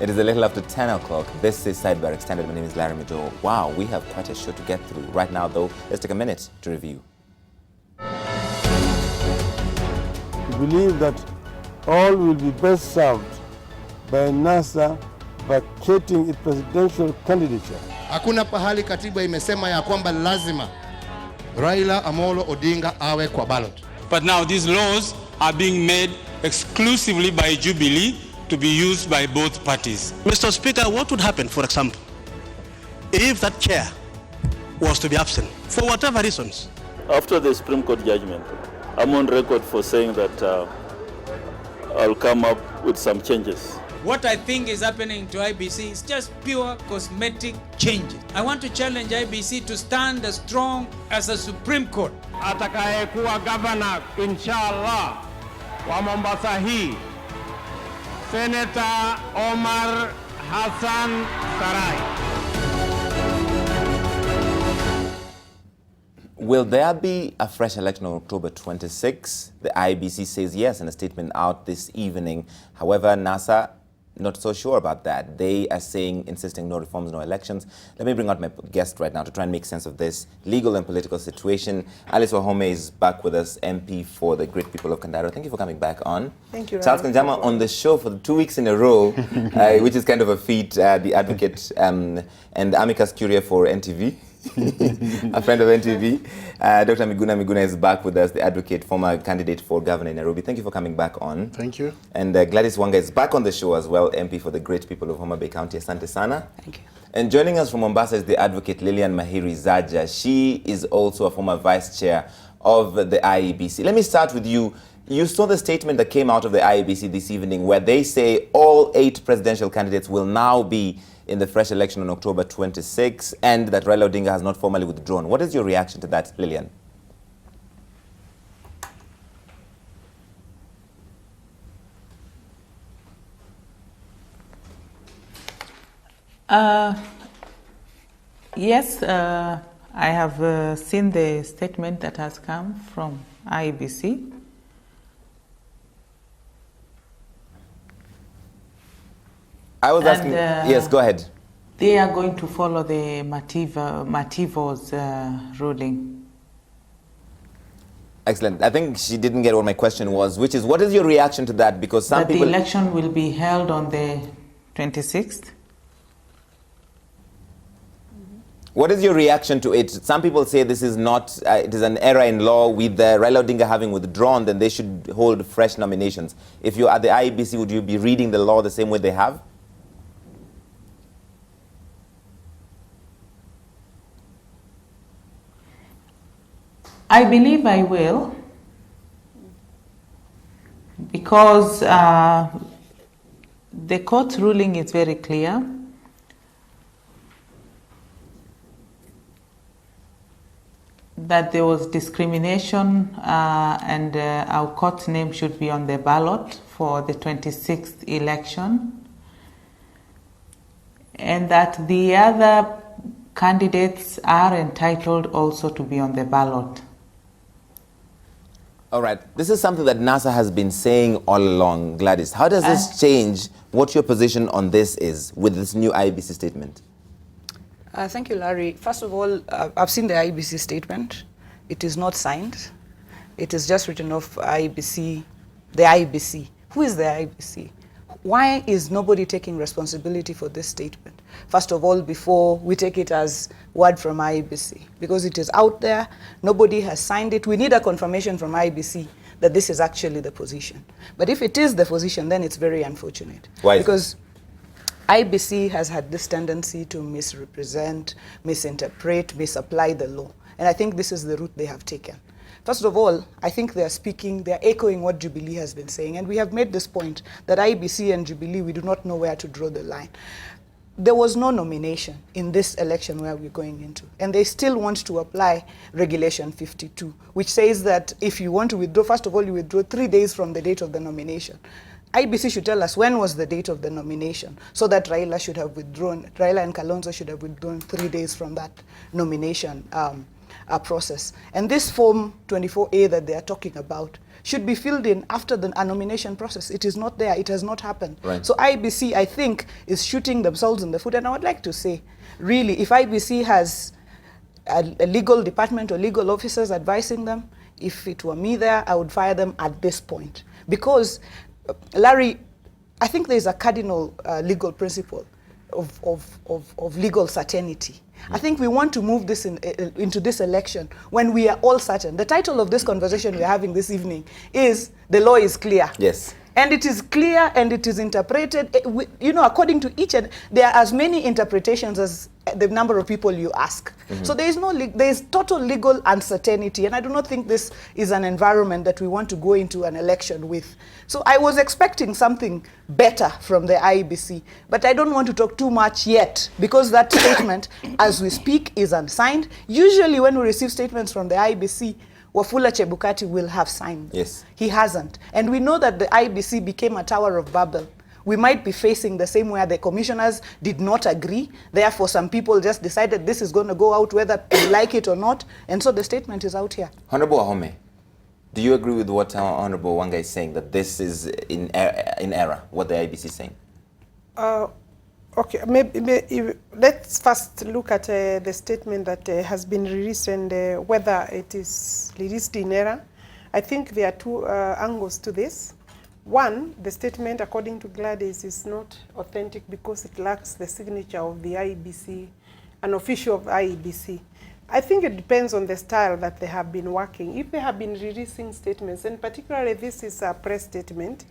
It is a little after 10 o'clock. This is Sidebar Extended. My name is Larry Madowo. Wow, we have quite a show to get through. Right now, though, let's take a minute to review. We believe that all will be best served by NASA vacating its presidential candidature. Hakuna pahali katiba imesema ya kwamba lazima Raila Amolo Odinga awe kwa ballot. But now these laws are being made exclusively by Jubilee to be used by both parties. Mr. Speaker, what would happen, for example, if that chair was to be absent for whatever reasons? After the Supreme Court judgment, I'm on record for saying that I'll come up with some changes. What I think is happening to IEBC is just pure cosmetic changes. I want to challenge IEBC to stand as strong as a Supreme Court. Atakayekuwa governor inshallah wa Mombasa hii, Senator Omar Hassan Sarai. Will there be a fresh election on October 26? The IEBC says yes in a statement out this evening. However, NASA not so sure about that. They are insisting no reforms, no elections. Let me bring out my guest right now to try and make sense of this legal and political situation. Alice Wahome is back with us, MP for the great people of Kandaro. Thank you for coming back on. Thank you. Charles Kanjama on the show for 2 weeks in a row, which is kind of a feat. The advocate and amicus curiae for NTV. A friend of NTV. Dr. Miguna Miguna is back with us, the advocate, former candidate for governor in Nairobi. Thank you for coming back on. Thank you. And Gladys Wanga is back on the show as well, MP for the great people of Homa Bay County. Asante sana. Thank you. And joining us from Mombasa is the advocate Lilian Mahiri-Zaja. She is also a former vice chair of the IEBC. Let me start with you. You saw the statement that came out of the IEBC this evening where they say all 8 presidential candidates will now be in the fresh election on October 26, and that Raila Odinga has not formally withdrawn. What is your reaction to that, Lilian? Yes, I have seen the statement that has come from IEBC. I was asking, yes, go ahead. They are going to follow the Mativo's ruling. Excellent. I think she didn't get what my question was, which is, what is your reaction to that? Because some people... The election will be held on the 26th. What is your reaction to it? Some people say this is not, it is an error in law. With Raila Odinga having withdrawn, then they should hold fresh nominations. If you are at the IEBC, would you be reading the law the same way they have? I believe I will, because the court ruling is very clear. That there was discrimination and our court name should be on the ballot for the 26th election, and that the other candidates are entitled also to be on the ballot. All right. This is something that NASA has been saying all along. Gladys, how does this change what your position on this is with this new IEBC statement? Thank you, Larry. First of all, I've seen the IEBC statement. It is not signed. It is just written off IEBC, the IEBC. Who is the IEBC? Why is nobody taking responsibility for this statement? First of all, before we take it as word from IEBC, because it is out there, nobody has signed it. We need a confirmation from IEBC that this is actually the position. But if it is the position, then it's very unfortunate. Why? Because IEBC has had this tendency to misrepresent, misinterpret, misapply the law. And I think this is the route they have taken. First of all, I think they are echoing what Jubilee has been saying. And we have made this point that IEBC and Jubilee, we do not know where to draw the line. There was no nomination in this election where we're going into. And they still want to apply Regulation 52, which says that if you want to withdraw, first of all, you withdraw 3 days from the date of the nomination. IEBC should tell us when was the date of the nomination, so that Raila should have withdrawn, Raila and Kalonzo should have withdrawn 3 days from that nomination process. And this Form 24A that they are talking about should be filled in after the nomination process. It is not there. It has not happened. Right. So IEBC, I think, is shooting themselves in the foot. And I would like to say, really, if IEBC has a legal department or legal officers advising them, if it were me there, I would fire them at this point. Because, Larry, I think there's a cardinal legal principle of legal certainty. I think we want to move this into this election when we are all certain. The title of this conversation we are having this evening is "The Law is Clear." Yes. And it is clear and it is interpreted, you know, according to each, and there are as many interpretations as the number of people you ask. So there is total legal uncertainty, and I do not think this is an environment that we want to go into an election with. So I was expecting something better from the IEBC, but I don't want to talk too much yet, because that statement, as we speak, is unsigned. Usually when we receive statements from the IEBC, Wafula Chebukati will have signed. Yes. He hasn't. And we know that the IEBC became a Tower of Babel. We might be facing the same where the commissioners did not agree. Therefore, some people just decided this is going to go out whether they like it or not. And so the statement is out here. Honorable Wahome, do you agree with what Honorable Wanga is saying, that this is in error, what the IEBC is saying? Okay, maybe let's first look at the statement that has been released and whether it is released in error. I think there are two angles to this. One, the statement, according to Gladys, is not authentic because it lacks the signature of the IEBC, an official of the IEBC. I think it depends on the style that they have been working. If they have been releasing statements, and particularly this is a press statement,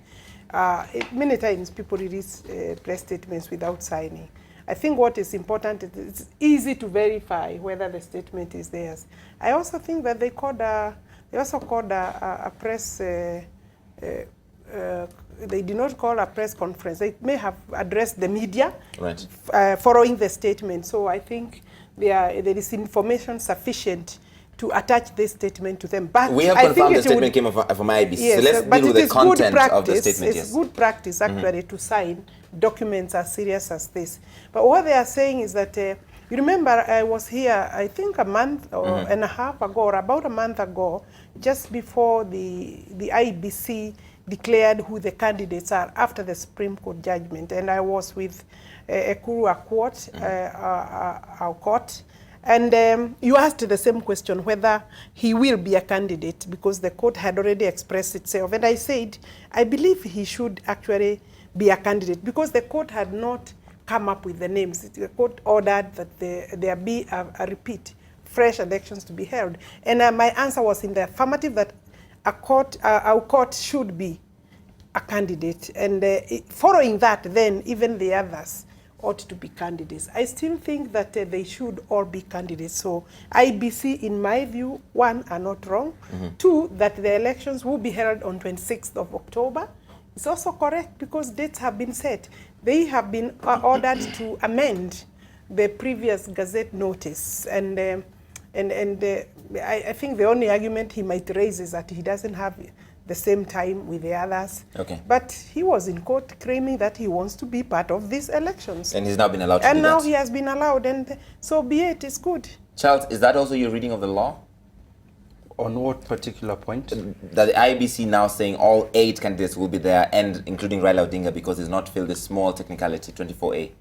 many times people release press statements without signing. I think what is important is it's easy to verify whether the statement is theirs. I also think that they also called a press. They did not call a press conference. They may have addressed the media, right, following the statement. So I think there is information sufficient to attach this statement to them. But we have confirmed the statement came from IEBC. Yes, so let's deal with the content of the statement. It's good practice, actually, to sign documents as serious as this. But what they are saying is that, you remember, I was here, I think a month and a half ago, or about a month ago, just before the IEBC declared who the candidates are after the Supreme Court judgment. And I was with Ekuru Akwot, our court. And you asked the same question, whether he will be a candidate, because the court had already expressed itself. And I said, I believe he should actually be a candidate, because the court had not come up with the names. The court ordered that there be a repeat, fresh elections to be held. And my answer was in the affirmative, that our court should be a candidate. And following that, then even the others ought to be candidates. I still think that they should all be candidates. So IEBC, in my view, one, are not wrong. Two, that the elections will be held on 26th of October. It's also correct because dates have been set. They have been ordered to amend the previous Gazette notice. And I think the only argument he might raise is that he doesn't have the same time with the others. Okay. But he was in court claiming that he wants to be part of these elections. And he's now been allowed to do that. And now he has been allowed, and so be it, it's good. Charles, is that also your reading of the law? On what particular point? That the IEBC now saying all 8 candidates will be there, and including Raila Odinga, because he's not filled the small technicality, 24A.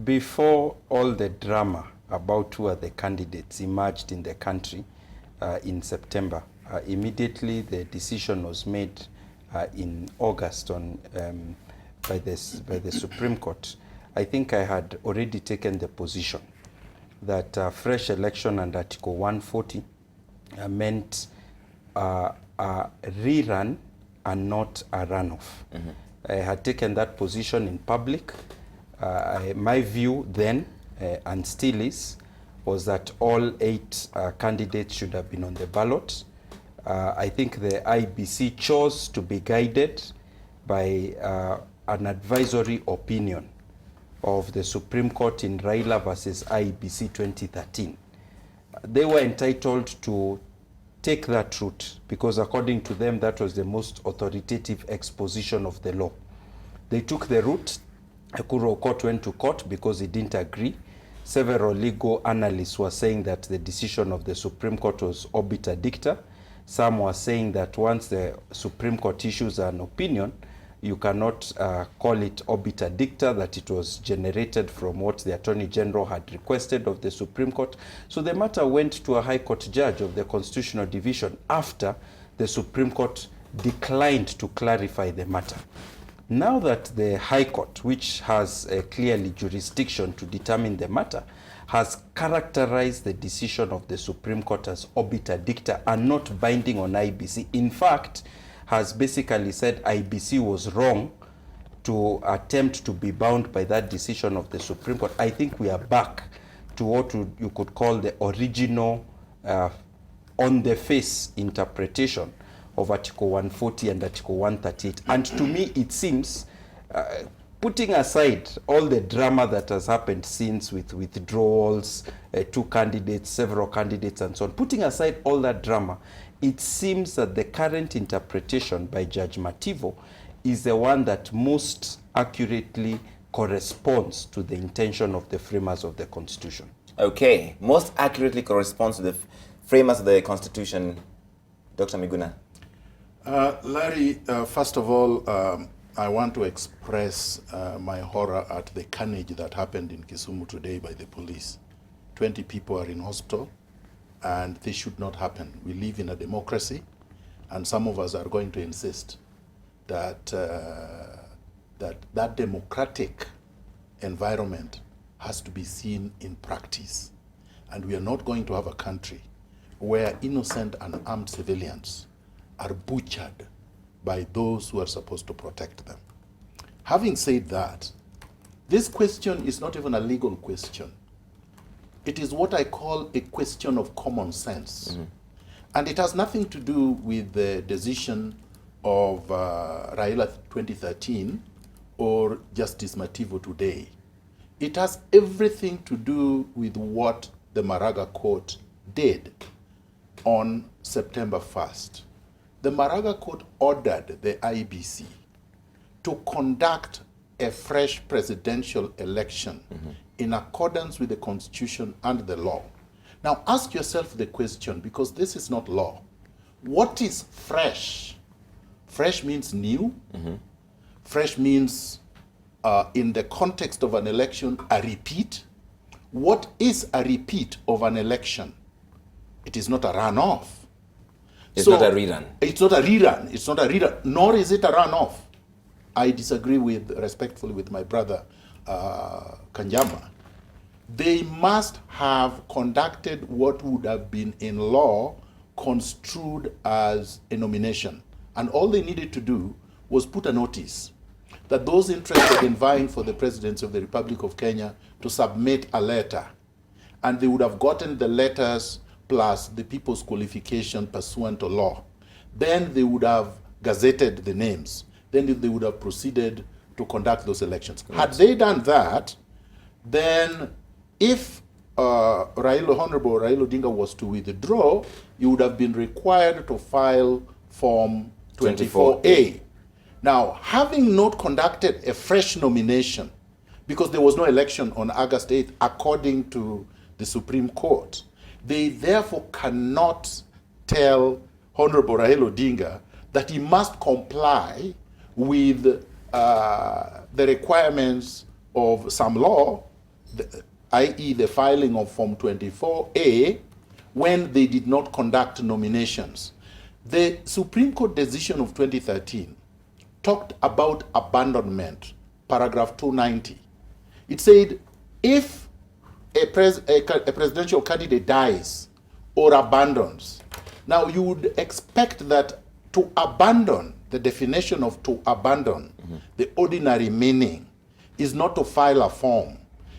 Before all the drama about who are the candidates emerged in the country in September, immediately the decision was made in August by the Supreme Court. I think I had already taken the position that fresh election under Article 140 meant a rerun and not a runoff. I had taken that position in public. My view then, and still is, was that all 8 candidates should have been on the ballot. I think the IEBC chose to be guided by an advisory opinion of the Supreme Court in Raila versus IEBC 2013. They were entitled to take that route because according to them, that was the most authoritative exposition of the law. They took the route. Ekuru Court went to court because he didn't agree. several legal analysts were saying that the decision of the Supreme Court was obiter dicta. Some were saying that once the Supreme Court issues an opinion, you cannot call it obiter dicta, that it was generated from what the Attorney General had requested of the Supreme Court. So the matter went to a High Court judge of the Constitutional Division after the Supreme Court declined to clarify the matter. Now that the High Court, which has clearly jurisdiction to determine the matter, has characterized the decision of the Supreme Court as obiter dicta and not binding on IEBC, in fact, has basically said IEBC was wrong to attempt to be bound by that decision of the Supreme Court, I think we are back to what you could call the original on-the-face interpretation of Article 140 and Article 138. And to me, it seems, putting aside all the drama that has happened since with withdrawals, two candidates, several candidates, and so on, putting aside all that drama, it seems that the current interpretation by Judge Mativo is the one that most accurately corresponds to the intention of the framers of the Constitution. Okay, most accurately corresponds to the framers of the Constitution. Dr. Miguna. Larry, first of all, I want to express my horror at the carnage that happened in Kisumu today by the police. 20 people are in hospital, and this should not happen. We live in a democracy, and some of us are going to insist that that democratic environment has to be seen in practice. And we are not going to have a country where innocent and armed civilians are butchered by those who are supposed to protect them. Having said that, this question is not even a legal question. It is what I call a question of common sense. Mm-hmm. And it has nothing to do with the decision of Raila 2013 or Justice Mativo today. It has everything to do with what the Maraga Court did on September 1st. The Maraga Court ordered the IEBC to conduct a fresh presidential election in accordance with the Constitution and the law. Now ask yourself the question, because this is not law. What is fresh? Fresh means new. Fresh means, in the context of an election, a repeat. What is a repeat of an election? It is not a runoff. It's not a rerun. It's not a rerun. It's not a rerun, nor is it a runoff. I disagree respectfully with my brother, Kanjama. They must have conducted what would have been in law construed as a nomination. And all they needed to do was put a notice that those interested in vying for the presidency of the Republic of Kenya to submit a letter. And they would have gotten the letters plus the people's qualification pursuant to law. Then they would have gazetted the names. Then they would have proceeded to conduct those elections. Right. Had they done that, then if Honorable Raila Odinga was to withdraw, you would have been required to file Form 24A. Now, having not conducted a fresh nomination, because there was no election on August 8th, according to the Supreme Court, they therefore cannot tell Honorable Raila Odinga that he must comply with the requirements of some law, i.e. the filing of Form 24A, when they did not conduct nominations. The Supreme Court decision of 2013 talked about abandonment, paragraph 290. It said, if a presidential candidate dies or abandons, now you would expect that to abandon, the definition of to abandon, the ordinary meaning, is not to file a form,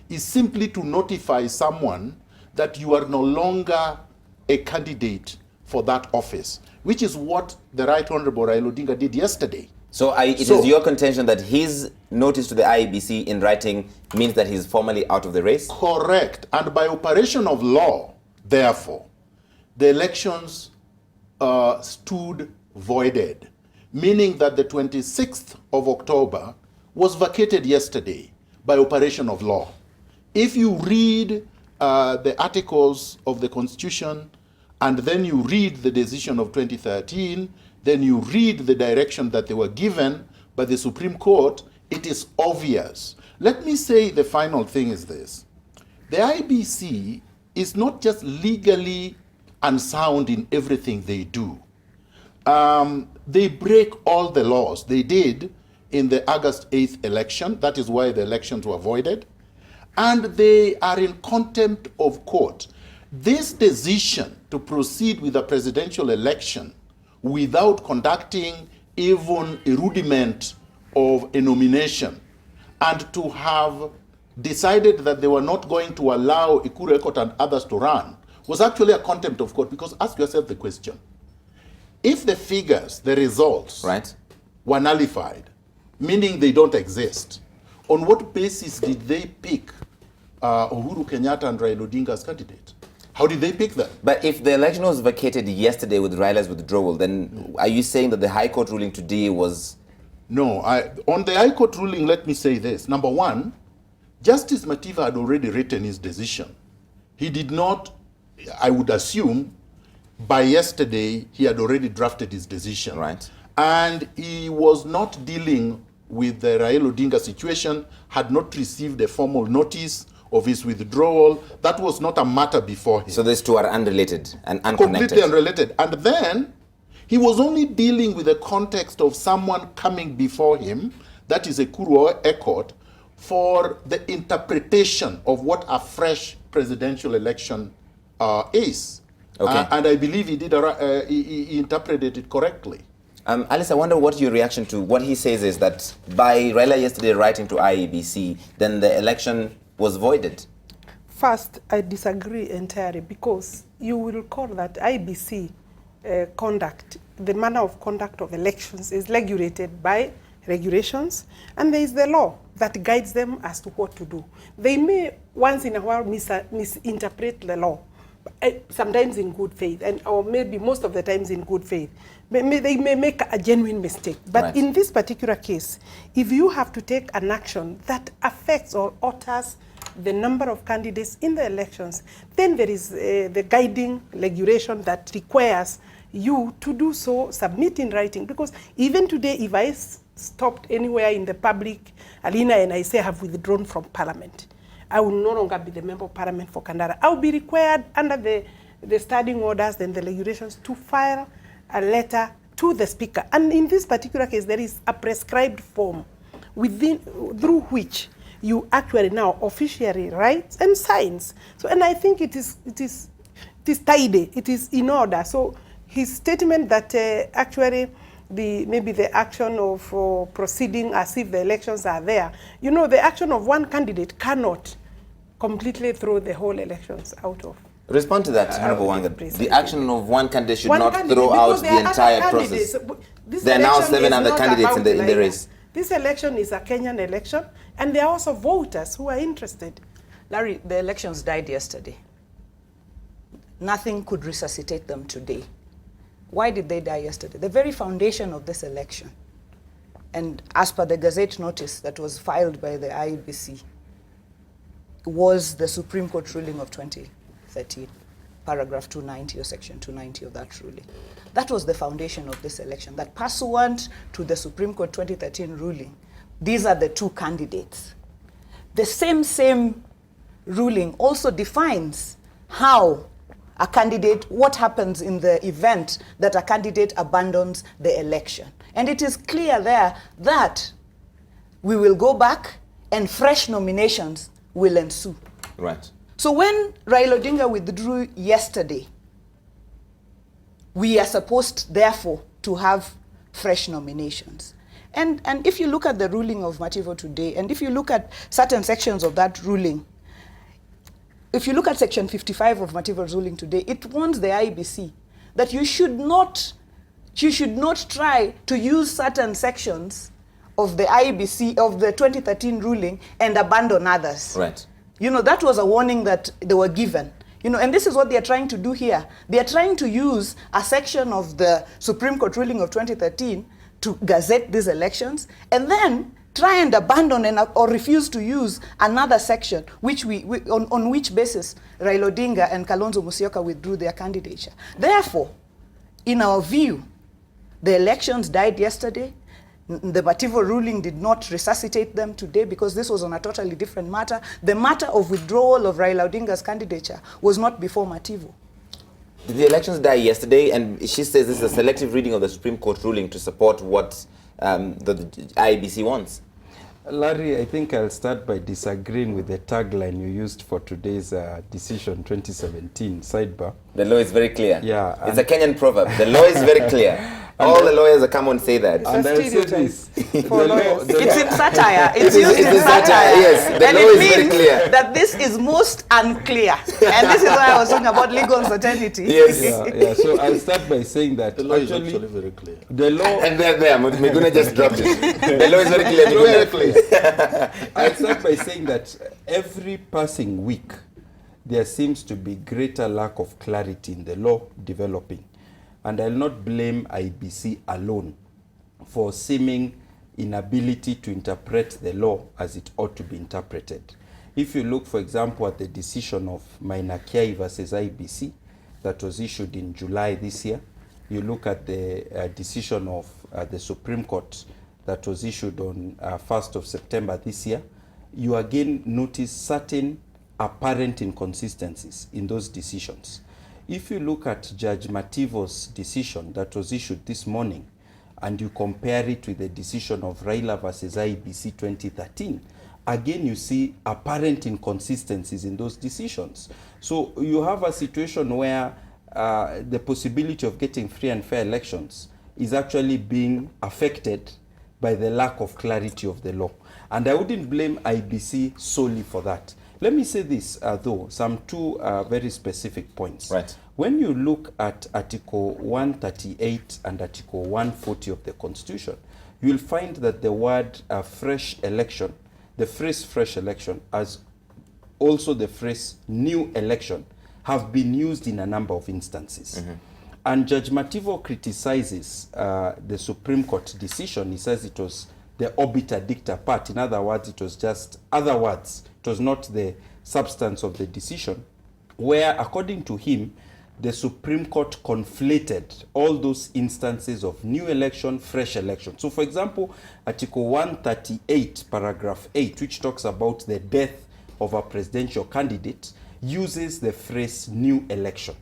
is simply to notify someone that you are no longer a candidate for that office, which is what the Right Honorable Raila Odinga did yesterday. So it is your contention that his notice to the IEBC in writing means that he's formally out of the race? Correct. And by operation of law, therefore, the elections stood voided, meaning that the 26th of October was vacated yesterday by operation of law. If you read the articles of the Constitution, and then you read the decision of 2013, then you read the direction that they were given by the Supreme Court, it is obvious. Let me say the final thing is this. The IEBC is not just legally unsound in everything they do. They break all the laws. They did in the August 8th election. That is why the elections were voided. And they are in contempt of court. This decision to proceed with a presidential election without conducting even a rudiment of a nomination, and to have decided that they were not going to allow Ikuru Ekot and others to run, was actually a contempt of court. Because ask yourself the question, if the figures, the results, were nullified, meaning they don't exist, on what basis did they pick Uhuru Kenyatta and Raila Odinga as candidate? How did they pick them? But if the election was vacated yesterday with Raila's withdrawal, then are you saying that the High Court ruling today was... No, on the High Court ruling, let me say this. Number one, Justice Matiba had already written his decision. He did not, I would assume, by yesterday, he had already drafted his decision. Right. And he was not dealing with the Raila Odinga situation, had not received a formal notice of his withdrawal. That was not a matter before him. So these two are unrelated and unconnected. Completely unrelated. And then he was only dealing with the context of someone coming before him, that is Ikuru Ekot, for the interpretation of what a fresh presidential election is. Okay. And I believe he did. He interpreted it correctly. Alice, I wonder what your reaction to what he says is that by Raila yesterday writing to IEBC, then the election was voided. First, I disagree entirely, because you will recall that IEBC conduct, the manner of conduct of elections is regulated by regulations, and there is the law that guides them as to what to do. They may once in a while misinterpret the law, sometimes in good faith, or maybe most of the times in good faith. They may make a genuine mistake. But in this particular case, if you have to take an action that affects or alters the number of candidates in the elections, then there is the guiding regulation that requires you to do so, submit in writing. Because even today, if I stopped anywhere in the public arena and I say I have withdrawn from Parliament, I will no longer be the member of Parliament for Kandara. I will be required under the standing orders and the regulations to file a letter to the Speaker. And in this particular case, there is a prescribed form through which you actually now officially write and signs. So, and I think it is tidy, it is in order. So his statement that actually maybe the action of proceeding as if the elections are there, you know, the action of one candidate cannot completely throw the whole elections out of. Respond to that, Honorable Wanga. The action of one candidate should not throw out the entire process. There are now 7 other candidates in the race. This election is a Kenyan election, and there are also voters who are interested. Larry, the elections died yesterday. Nothing could resuscitate them today. Why did they die yesterday? The very foundation of this election, and as per the Gazette notice that was filed by the IEBC, was the Supreme Court ruling of 2013, paragraph 290 or section 290 of that ruling. That was the foundation of this election, that pursuant to the Supreme Court 2013 ruling, these are the two candidates. The same ruling also defines how a candidate, what happens in the event that a candidate abandons the election. And it is clear there that we will go back and fresh nominations will ensue. Right. So when Raila Odinga withdrew yesterday, we are supposed, therefore, to have fresh nominations. And if you look at the ruling of Mativo today, and if you look at certain sections of that ruling, if you look at section 55 of Mativo's ruling today, it warns the IEBC that you should not try to use certain sections of the IEBC, of the 2013 ruling, and abandon others. Right. You know, that was a warning that they were given. You know, and this is what they are trying to do here. They are trying to use a section of the Supreme Court ruling of 2013 to gazette these elections, and then try and abandon or refuse to use another section which on which basis Raila Odinga and Kalonzo Musyoka withdrew their candidature. Therefore, in our view, the elections died yesterday. The Mativo ruling did not resuscitate them today because this was on a totally different matter. The matter of withdrawal of Raila Odinga's candidature was not before Mativo. Did the elections die yesterday? And she says this is a selective reading of the Supreme Court ruling to support what the IEBC wants. Larry, I think I'll start by disagreeing with the tagline you used for today's decision 2017 sidebar. The law is very clear. Yeah. It's a Kenyan proverb. The law is very clear. All the lawyers that come and say that. And I'll say this. It's in satire. It's used in satire. Yes. The and law it is means very clear. that this is most unclear. And this is why I was talking about legal uncertainty. Yes. Yeah. So I'll start by saying that the law is actually very clear. The law... And there, Miguna just dropped it. The law is very clear. Very clear. I'll start by saying that every passing week, there seems to be greater lack of clarity in the law developing. And I'll not blame IEBC alone for seeming inability to interpret the law as it ought to be interpreted. If you look, for example, at the decision of Mainaki versus IEBC that was issued in July this year, you look at the decision of the Supreme Court that was issued on 1st of September this year, you again notice certain apparent inconsistencies in those decisions. If you look at Judge Mativo's decision that was issued this morning and you compare it with the decision of Raila versus IEBC 2013, again you see apparent inconsistencies in those decisions. So you have a situation where the possibility of getting free and fair elections is actually being affected by the lack of clarity of the law. And I wouldn't blame IEBC solely for that. Let me say this, though, two very specific points. Right. When you look at Article 138 and Article 140 of the Constitution, you'll find that the word fresh election, the phrase fresh election, as also the phrase new election, have been used in a number of instances. Mm-hmm. And Judge Mativo criticizes the Supreme Court decision. He says it was the obiter dicta part. In other words, it was just other words. It was not the substance of the decision, where, according to him, the Supreme Court conflated all those instances of new election, fresh election. So, for example, Article 138, paragraph 8, which talks about the death of a presidential candidate, uses the phrase new election.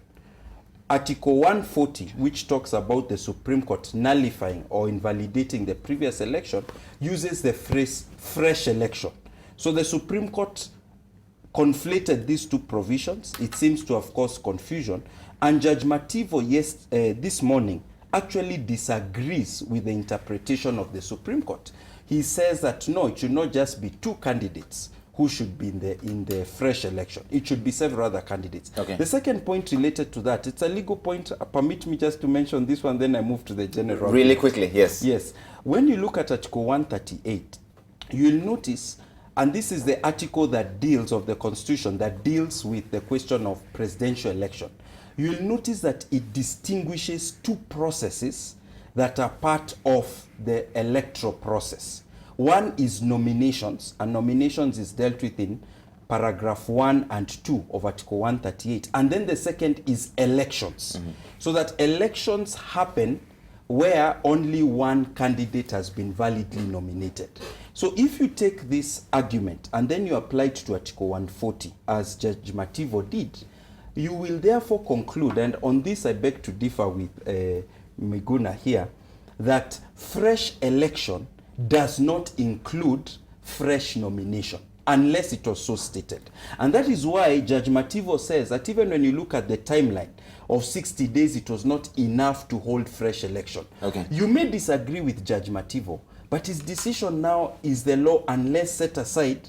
Article 140, which talks about the Supreme Court nullifying or invalidating the previous election, uses the phrase fresh election. So the Supreme Court conflated these two provisions. It seems to have caused confusion. And Judge Mativo this morning actually disagrees with the interpretation of the Supreme Court. He says that no, it should not just be two candidates who should be in the fresh election. It should be several other candidates. Okay. The second point related to that, it's a legal point. Permit me just to mention this one, then I move to the general. Really quickly, yes. Yes. When you look at Article 138, you'll notice, and this is the article that deals of the Constitution that deals with the question of presidential election. You'll notice that it distinguishes two processes that are part of the electoral process. One is nominations, and nominations is dealt with in paragraph 1 and 2 of Article 138. And then the second is elections. Mm-hmm. So that elections happen where only one candidate has been validly nominated. So if you take this argument and then you apply it to Article 140, as Judge Mativo did, you will therefore conclude, and on this I beg to differ with Miguna here, that fresh election does not include fresh nomination, unless it was so stated. And that is why Judge Mativo says that even when you look at the timeline of 60 days, it was not enough to hold fresh election. Okay. You may disagree with Judge Mativo, but his decision now is the law unless set aside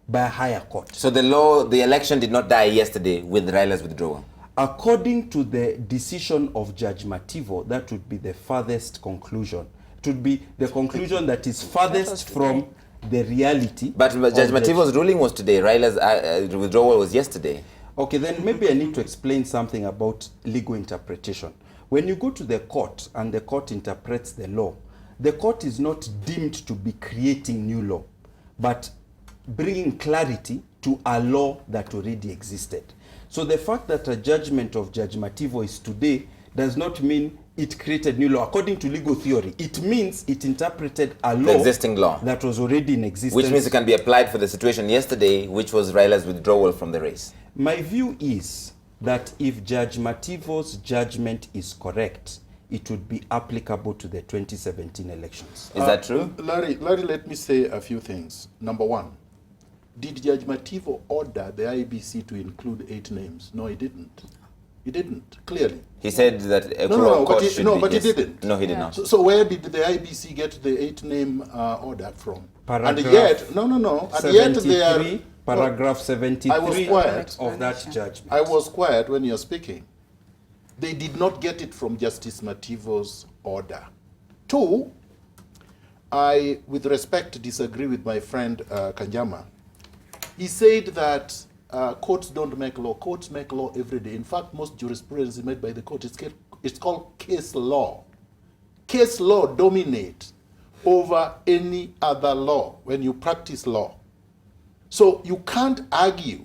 by a higher court. So the election did not die yesterday with Raila's withdrawal? According to the decision of Judge Mativo, that would be the farthest conclusion. It would be the conclusion that is farthest from the reality. But Judge Mativo's ruling was today. Raila's withdrawal was yesterday. Okay, then maybe I need to explain something about legal interpretation. When you go to the court and the court interprets the law, the court is not deemed to be creating new law, but bringing clarity to a law that already existed. So the fact that a judgment of Judge Mativo is today does not mean it created new law. According to legal theory, it means it interpreted a law, the existing law that was already in existence. Which means it can be applied for the situation yesterday, which was Raila's withdrawal from the race. My view is that if Judge Mativo's judgment is correct, it would be applicable to the 2017 elections. Is that true? Larry, let me say a few things. Number one, did Judge Mativo order the IEBC to include 8 names? No, he didn't. He didn't, clearly. He said that a but he didn't. No, he did not. So where did the IEBC get the 8-name order from? Paragraph and yet, no. And yet they are... Paragraph 73 I was quiet. of that judgment. I was quiet when you're speaking. They did not get it from Justice Mativo's order. 2, I, with respect, disagree with my friend Kanjama. He said that courts don't make law. Courts make law every day. In fact, most jurisprudence is made by the court. It's called case law. Case law dominates over any other law when you practice law. So you can't argue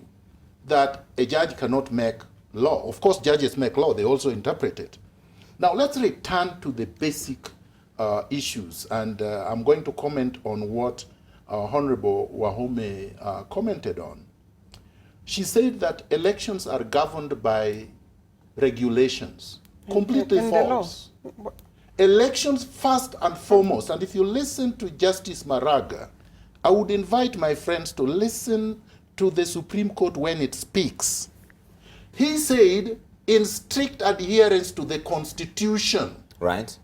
that a judge cannot make law. Of course, judges make law. They also interpret it. Now, let's return to the basic issues. And I'm going to comment on what Honorable Wahome commented on. She said that elections are governed by regulations. Completely false. Elections first and foremost, and if you listen to Justice Maraga, I would invite my friends to listen to the Supreme Court when it speaks. He said, in strict adherence to the Constitution, right,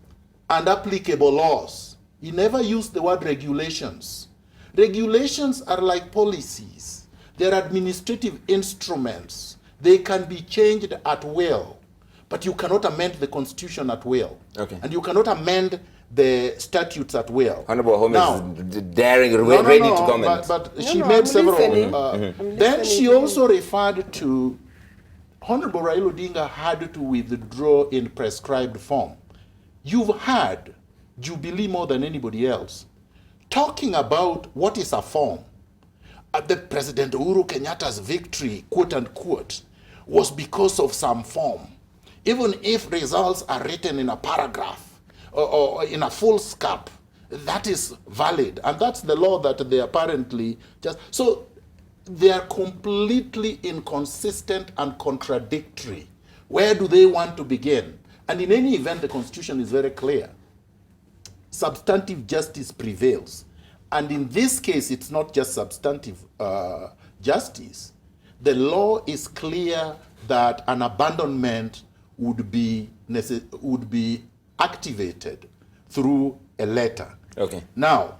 and applicable laws. He never used the word regulations. Regulations are like policies. They're administrative instruments. They can be changed at will, but you cannot amend the Constitution at will. Okay. And you cannot amend the statutes at will. Honorable Wahome is daring, ready to comment. But she made several. Then she also referred to Honorable Raila Odinga had to withdraw in prescribed form. You've heard Jubilee more than anybody else talking about what is a form. The President Uhuru Kenyatta's victory, quote unquote, was because of some form. Even if results are written in a paragraph or in a full scap, that is valid. And that's the law that they apparently just... So they are completely inconsistent and contradictory. Where do they want to begin? And in any event, the Constitution is very clear. Substantive justice prevails. And in this case, it's not just substantive justice. The law is clear that an abandonment would be activated through a letter. Okay. Now,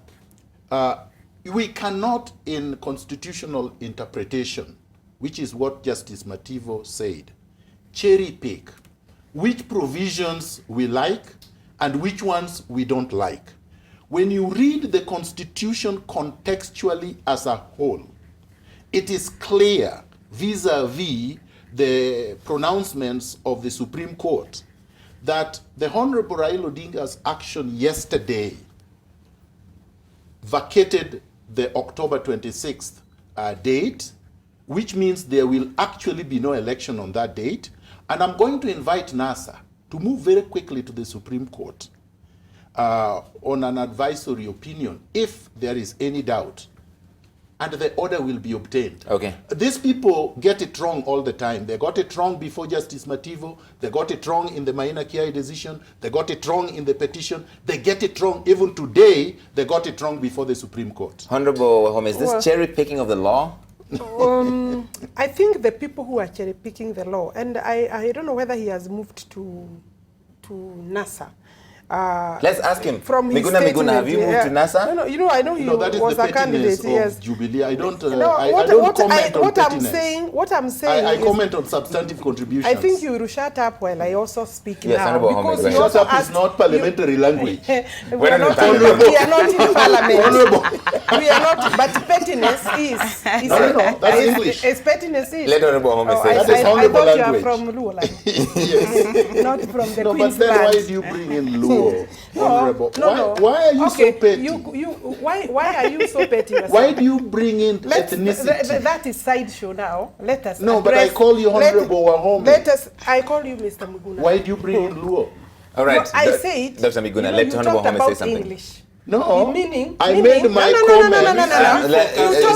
we cannot, in constitutional interpretation, which is what Justice Mativo said, cherry pick which provisions we like and which ones we don't like. When you read the Constitution contextually as a whole, it is clear vis-a-vis the pronouncements of the Supreme Court that the Honorable Raila Odinga's action yesterday vacated the October 26th date, which means there will actually be no election on that date. And I'm going to invite NASA to move very quickly to the Supreme Court on an advisory opinion if there is any doubt, and the order will be obtained. Okay. These people get it wrong all the time. They got it wrong before Justice Mativo. They got it wrong in the Maina Kiai decision. They got it wrong in the petition. They get it wrong even today. They got it wrong before the Supreme Court. Honorable Wahome, is this cherry picking of the law? I think the people who are cherry picking the law, and I don't know whether he has moved to NASA. Let's ask him. From Miguna Miguna, have you moved to NASA? No, you know, I know he was a candidate. Yes. Jubilee. I don't. I don't comment on pettiness. What I'm saying. I comment on substantive contributions. I think you will shut up while I also speak yes, now. Because you shut up is not parliamentary language. we are not in parliament. We are not. But pettiness is. No, that's English. It's pettiness is. Let Honorable Wahome say. That is honorable I thought language. you are from Luoland. Yes. Not from the No, but Queen's then land. why do you bring in Luo? Luo, Honorable. Why are you so petty? Why are you so petty? Why do you bring in ethnicity? That is sideshow now. Let us. No, but I call you Honorable Wahome. I call you Mr. Miguna. Why do you bring in Luo? All right. No, I said. Dr. Miguna, let Honorable Wahome say something. English. No, meaning, I made my comment.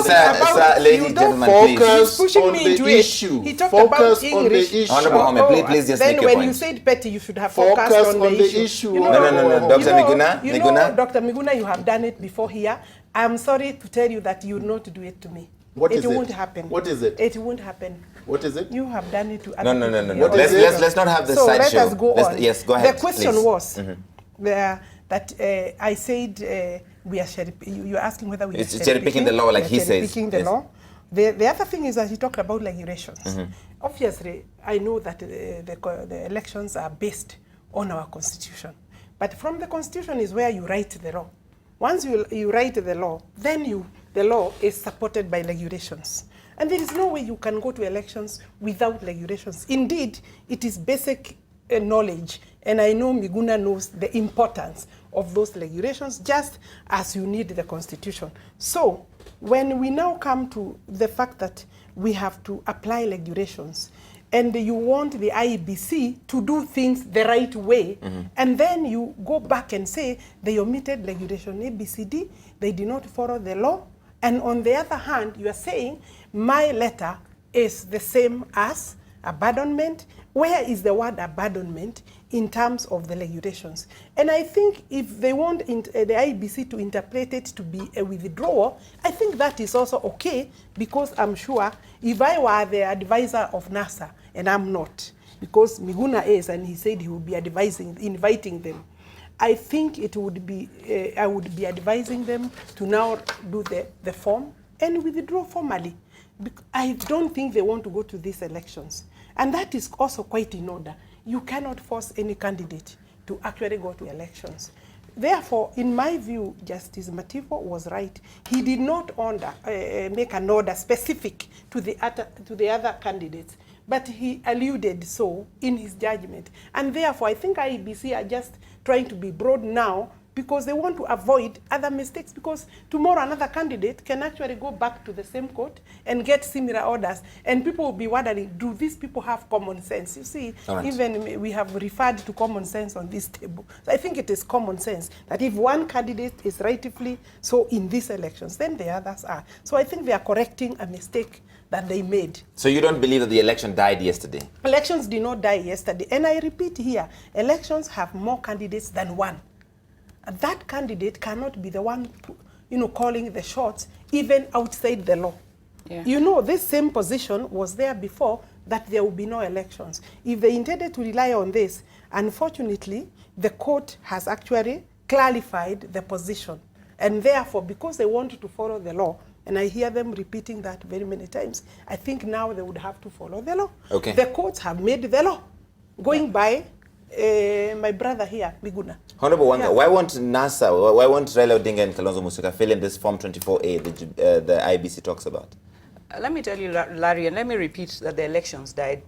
Sir, ladies and gentlemen, please. Focus on the issue. He talked Focus about on the English. issue. Honorable Wahome, please just make your point. Then when you said petty, you should have focused on the issue. No, Dr. Miguna. You know, Dr. Miguna, you have done it before here. I'm sorry to tell you that you will not do it to me. It won't happen. What is it? It won't happen. What is it? You have done it to other people. No. Let's not have this side show. So let us go on. Yes, go ahead. The question was that I said we are you're asking whether we are cherry-picking the law, like he says. Cherry-picking the law. The other thing is that he talked about regulations. Obviously, I know that the elections are based on our constitution. But from the constitution is where you write the law. Once you write the law, then the law is supported by regulations. And there is no way you can go to elections without regulations. Indeed, it is basic knowledge. And I know Miguna knows the importance of those regulations, just as you need the constitution. So when we now come to the fact that we have to apply regulations, and you want the IEBC to do things the right way, and then you go back and say they omitted regulation ABCD, they did not follow the law, and on the other hand, you are saying my letter is the same as abandonment. Where is the word abandonment in terms of the regulations? And I think if they want the IEBC to interpret it to be a withdrawal, I think that is also okay, because I'm sure if I were the advisor of NASA, and I'm not, because Miguna is, and he said he would be inviting them, I think it would be, I would be advising them to now do the form and withdraw formally. I don't think they want to go to these elections. And that is also quite in order. You cannot force any candidate to actually go to elections. Therefore, in my view, Justice Mativo was right. He did not make an order specific to the other candidates, but he alluded so in his judgment. And therefore, I think IEBC are just trying to be broad now because they want to avoid other mistakes, because tomorrow another candidate can actually go back to the same court and get similar orders, and people will be wondering, do these people have common sense? You see, even we have referred to common sense on this table. So I think it is common sense that if one candidate is rightfully so in these elections, then the others are. So I think they are correcting a mistake that they made. So you don't believe that the election died yesterday? Elections did not die yesterday. And I repeat here, elections have more candidates than one. That candidate cannot be the one, calling the shots, even outside the law. Yeah. This same position was there before, that there will be no elections. If they intended to rely on this, unfortunately, the court has actually clarified the position. And therefore, because they wanted to follow the law, and I hear them repeating that very many times, I think now they would have to follow the law. Okay. The courts have made the law, going by my brother here, Miguna. Honorable Wanga, why won't NASA, why won't Raila Odinga and Kalonzo Musyoka fill in this Form 24A the IEBC talks about? Let me tell you, Larry, and let me repeat that the elections died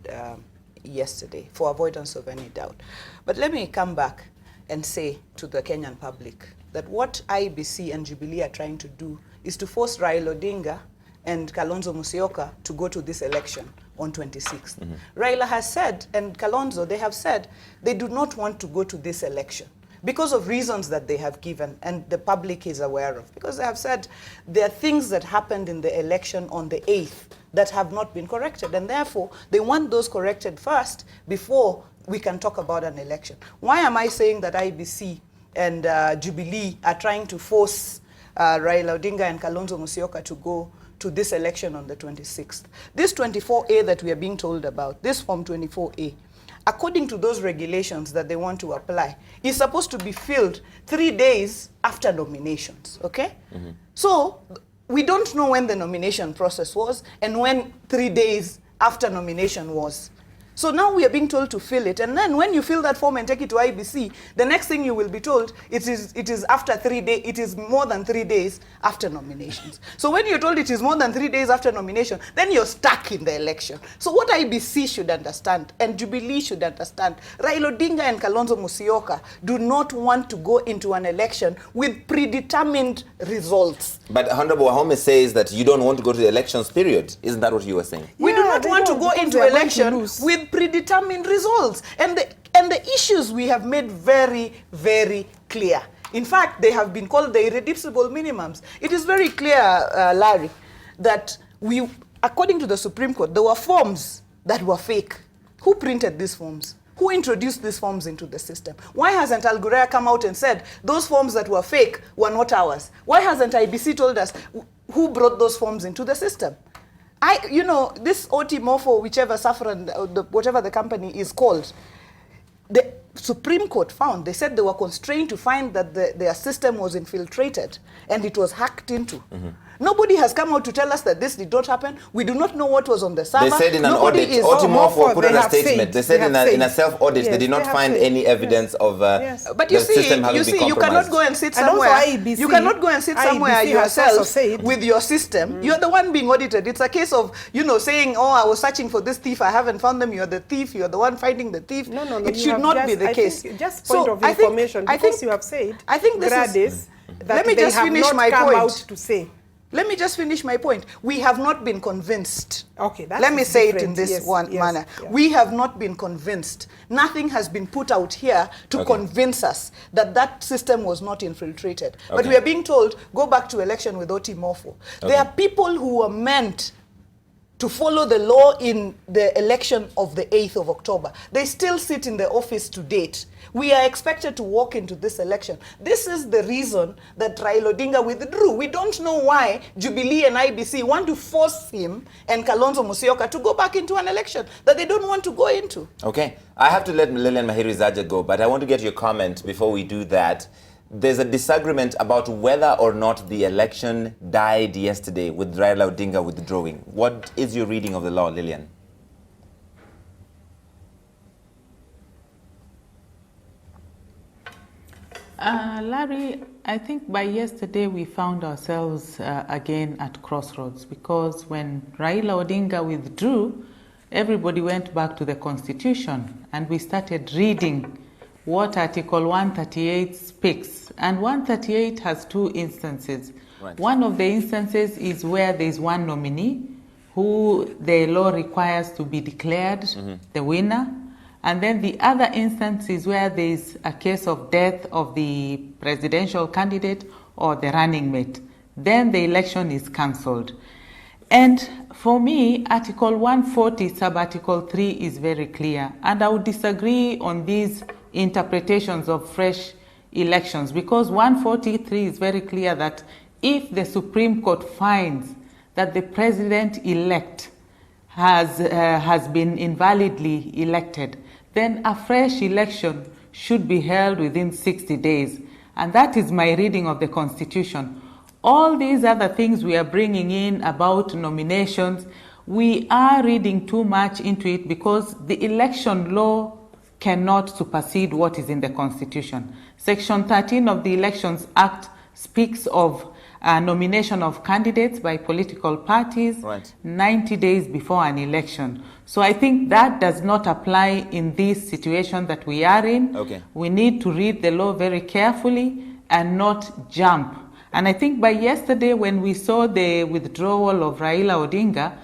yesterday for avoidance of any doubt. But let me come back and say to the Kenyan public that what IEBC and Jubilee are trying to do is to force Raila Odinga and Kalonzo Musyoka to go to this election on 26th. Raila has said, and Kalonzo, they have said, they do not want to go to this election because of reasons that they have given and the public is aware of. Because they have said there are things that happened in the election on the 8th that have not been corrected, and therefore they want those corrected first before we can talk about an election. Why am I saying that IEBC and Jubilee are trying to force Raila Odinga and Kalonzo Musyoka to go to this election on the 26th? This 24A that we are being told about, this Form 24A, according to those regulations that they want to apply, is supposed to be filled 3 days after nominations, okay? So we don't know when the nomination process was and when 3 days after nomination was. So now we are being told to fill it. And then when you fill that form and take it to IEBC, the next thing you will be told, it is after 3 days, it is more than 3 days after nominations. So when you're told it is more than 3 days after nomination, then you're stuck in the election. So what IEBC should understand, and Jubilee should understand, Raila Odinga and Kalonzo Musyoka do not want to go into an election with predetermined results. But Honorable Wahome says that you don't want to go to the elections period. Isn't that what you were saying? We do not want to go into election with predetermined results. And the issues we have made very, very clear. In fact, they have been called the irreducible minimums. It is very clear, Larry, that according to the Supreme Court, there were forms that were fake. Who printed these forms? Who introduced these forms into the system? Why hasn't Al Ghurair come out and said those forms that were fake were not ours? Why hasn't IEBC told us who brought those forms into the system? You know, this OT Morpho, whichever saffron, whatever the company is called, the Supreme Court found, they said they were constrained to find that their system was infiltrated and it was hacked into. Nobody has come out to tell us that this did not happen. We do not know what was on the server. They said in an audit, Morpho put in a statement. They said in a self-audit, they did not find any evidence of but you see, you cannot go and sit somewhere. You cannot go and sit somewhere yourself with your system. You're the one being audited. It's a case of, you know, saying, oh, I was searching for this thief, I haven't found them. You're the thief. You're the one finding the thief. No. It should not be the case. Just point of information, because you have said, I think this Gladys, that let me they just have finish not my come point. out to say. Let me just finish my point. We have not been convinced. Okay, that's Let me say it different. in this manner. Yeah. We have not been convinced. Nothing has been put out here to convince us that that system was not infiltrated. But we are being told, go back to election with OT Morpho. There are people who were meant to follow the law in the election of the 8th of October. They still sit in the office to date. We are expected to walk into this election. This is the reason that Raila Odinga withdrew. We don't know why Jubilee and IEBC want to force him and Kalonzo Musyoka to go back into an election that they don't want to go into. Okay, I have to let Lilian Mahiri-Zaja go, but I want to get your comment before we do that. There's a disagreement about whether or not the election died yesterday with Raila Odinga withdrawing. What is your reading of the law, Lilian? Larry, I think by yesterday we found ourselves again at crossroads, because when Raila Odinga withdrew, everybody went back to the Constitution and we started reading what Article 138 speaks. And 138 has two instances. Right. One of the instances is where there is one nominee who the law requires to be declared the winner. And then the other instance is where there is a case of death of the presidential candidate or the running mate. Then the election is cancelled. And for me, Article 140, sub-article 3 is very clear. And I would disagree on these interpretations of fresh elections, because 143 is very clear that if the Supreme Court finds that the president-elect has been invalidly elected, then a fresh election should be held within 60 days. And that is my reading of the Constitution. All these other things we are bringing in about nominations, we are reading too much into it, because the election law cannot supersede what is in the Constitution. Section 13 of the Elections Act speaks of nomination of candidates by political parties 90 days before an election. So I think that does not apply in this situation that we are in. We need to read the law very carefully and not jump. And I think by yesterday, when we saw the withdrawal of Raila Odinga,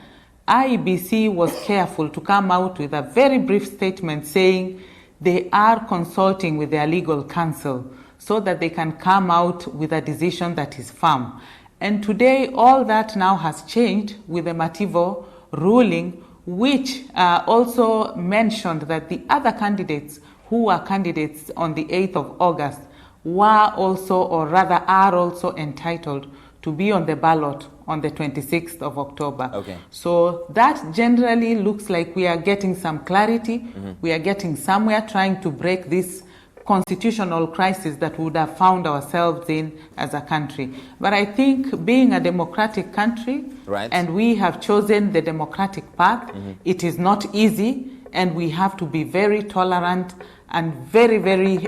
IEBC was careful to come out with a very brief statement saying they are consulting with their legal counsel so that they can come out with a decision that is firm. And today, all that now has changed with the Madowo ruling, which also mentioned that the other candidates who were candidates on the 8th of August were also, or rather are also, entitled to be on the ballot on the 26th of October. So that generally looks like we are getting some clarity. We are getting somewhere, trying to break this constitutional crisis that we would have found ourselves in as a country. But I think being a democratic country, and we have chosen the democratic path, it is not easy. and we have to be very tolerant and very, very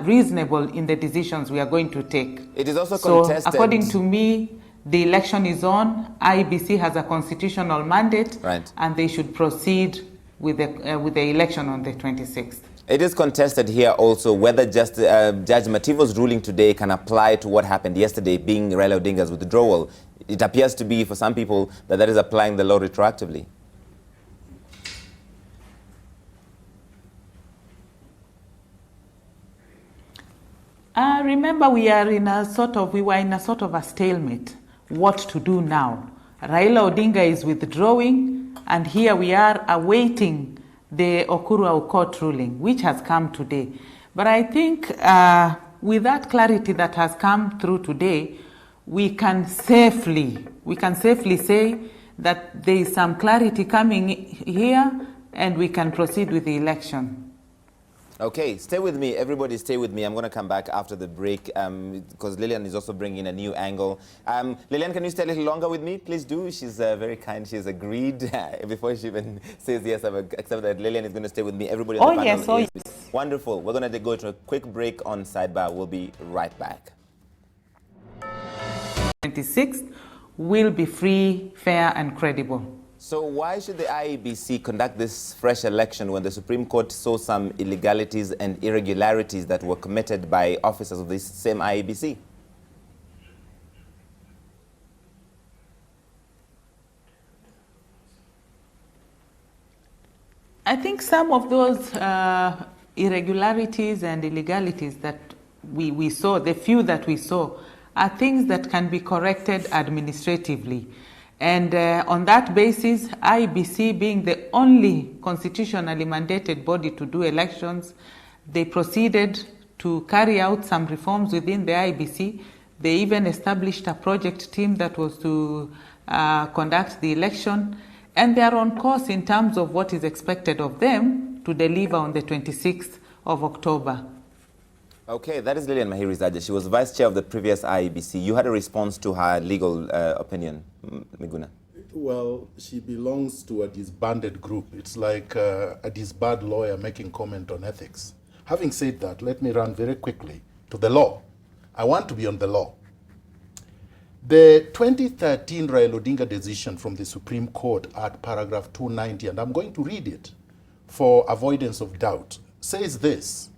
reasonable in the decisions we are going to take. It is also so contested. According to me, the election is on. IEBC has a constitutional mandate, right, and they should proceed with the election on the 26th. It is contested here also whether Judge Mativo's ruling today can apply to what happened yesterday, being Raila Odinga's withdrawal. It appears to be, for some people, that is applying the law retroactively. Remember, we were in a sort of a stalemate. What to do now? Raila Odinga is withdrawing, and here we are awaiting the Okuru court ruling, which has come today. But I think with that clarity that has come through today, we can safely say that there is some clarity coming here, and we can proceed with the election. Okay, stay with me. Everybody stay with me. I'm going to come back after the break because Lilian is also bringing a new angle. Lilian, can you stay a little longer with me? Please do. She's very kind. She's agreed. Before she even says yes, I've accepted that Lilian is going to stay with me. Everybody on the panel is wonderful. We're going to go to a quick break on Sidebar. We'll be right back. 26th will be free, fair, and credible. So why should the IEBC conduct this fresh election when the Supreme Court saw some illegalities and irregularities that were committed by officers of this same IEBC? I think some of those irregularities and illegalities that we saw, the few that we saw, are things that can be corrected administratively. And on that basis, IEBC being the only constitutionally mandated body to do elections, they proceeded to carry out some reforms within the IEBC. They even established a project team that was to conduct the election. And they are on course in terms of what is expected of them to deliver on the 26th of October. Okay, that is Lilian Mahiri-Zaja. She was vice chair of the previous IEBC. You had a response to her legal opinion, Miguna. Well, she belongs to a disbanded group. It's like a disbarred lawyer making comment on ethics. Having said that, let me run very quickly to the law. I want to be on the law. The 2013 Raila Odinga decision from the Supreme Court at paragraph 290, and I'm going to read it for avoidance of doubt, says this.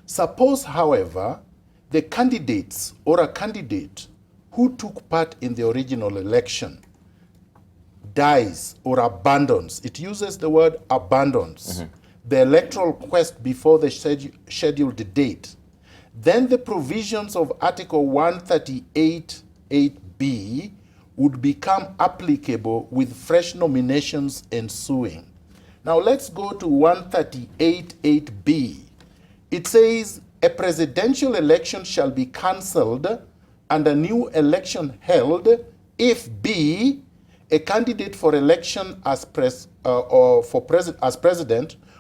Suppose, however, the candidates or a candidate who took part in the original election dies or abandons, it uses the word abandons, the electoral quest before the scheduled date, then the provisions of Article 138(8)B would become applicable with fresh nominations ensuing. Now let's go to 138(8)B. It says, a presidential election shall be cancelled and a new election held if B, a candidate for election as president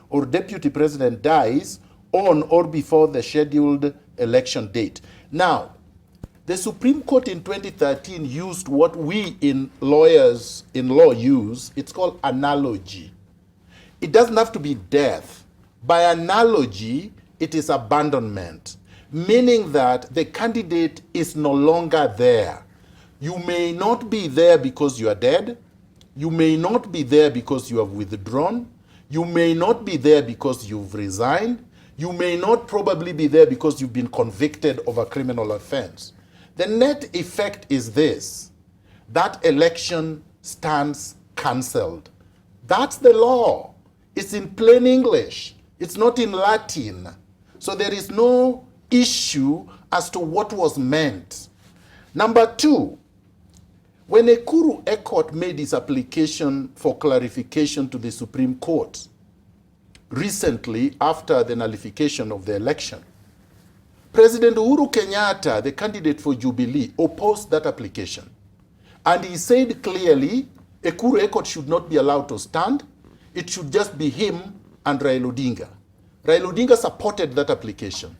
or deputy president dies on or before the scheduled election date. Now, the Supreme Court in 2013 used what we lawyers in law use. It's called analogy. It doesn't have to be death. By analogy, it is abandonment, meaning that the candidate is no longer there. You may not be there because you are dead. You may not be there because you have withdrawn. You may not be there because you've resigned. You may not probably be there because you've been convicted of a criminal offense. The net effect is this: that election stands cancelled. That's the law. It's in plain English. It's not in Latin. So there is no issue as to what was meant. Number two, when Ekuru Ekot made his application for clarification to the Supreme Court recently after the nullification of the election, President Uhuru Kenyatta, the candidate for Jubilee, opposed that application. And he said clearly, Ekuru Ekot should not be allowed to stand. It should just be him and Raila Odinga. Raila Odinga supported that application.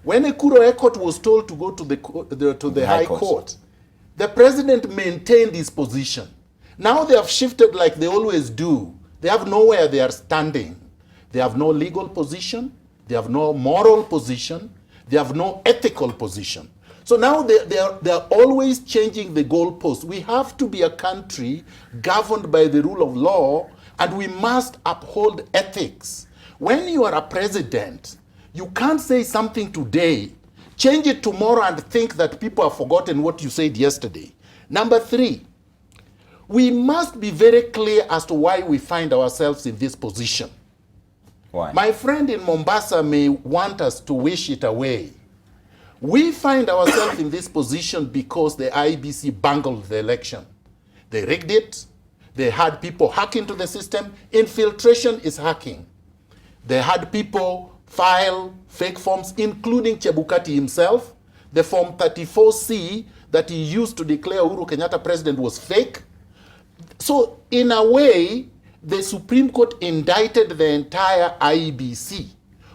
When Ekuru Ekot was told to go to the High Court, the president maintained his position. Now they have shifted like they always do. They have nowhere they are standing. They have no legal position. They have no moral position. They have no ethical position. So now they are always changing the goalposts. We have to be a country governed by the rule of law, and we must uphold ethics. When you are a president, you can't say something today, change it tomorrow, and think that people have forgotten what you said yesterday. Number 3, we must be very clear as to why we find ourselves in this position. Why? My friend in Mombasa may want us to wish it away. We find ourselves in this position because the IEBC bungled the election. They rigged it. They had people hack into the system. Infiltration is hacking. They had people file fake forms, including Chebukati himself. The Form 34C that he used to declare Uhuru Kenyatta president was fake. So in a way, the Supreme Court indicted the entire IEBC.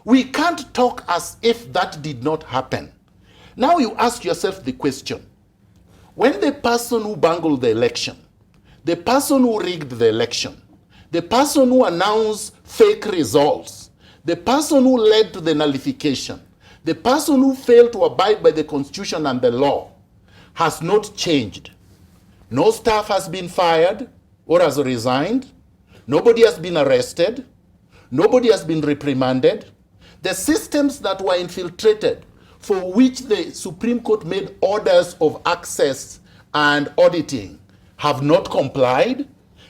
We can't talk as if that did not happen. Now you ask yourself the question, when the person who bungled the election, the person who rigged the election, the person who announced fake results, the person who led to the nullification, the person who failed to abide by the Constitution and the law has not changed. No staff has been fired or has resigned. Nobody has been arrested. Nobody has been reprimanded. The systems that were infiltrated, for which the Supreme Court made orders of access and auditing, have not complied.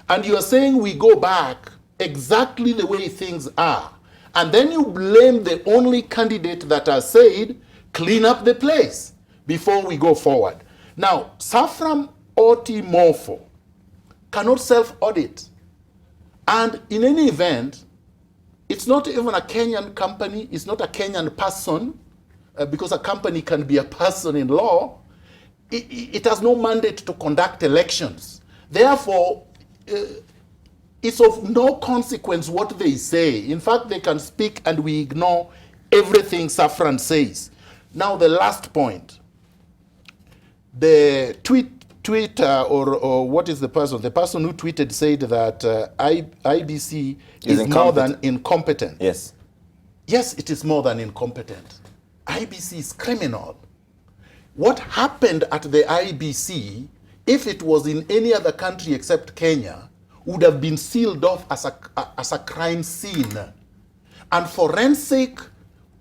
And you are saying we go back exactly the way things are. And then you blame the only candidate that has said, clean up the place before we go forward. Now, Safram Oti Morpho cannot self-audit. And in any event, it's not even a Kenyan company, it's not a Kenyan person, because a company can be a person in law. It has no mandate to conduct elections. Therefore, it's of no consequence what they say. In fact, they can speak and we ignore everything Safran says. Now, the last point. The Twitter or what is the person? The person who tweeted said that IEBC is more than incompetent. Yes. Yes, it is more than incompetent. IEBC is criminal. What happened at the IEBC, if it was in any other country except Kenya, would have been sealed off as a crime scene. And forensic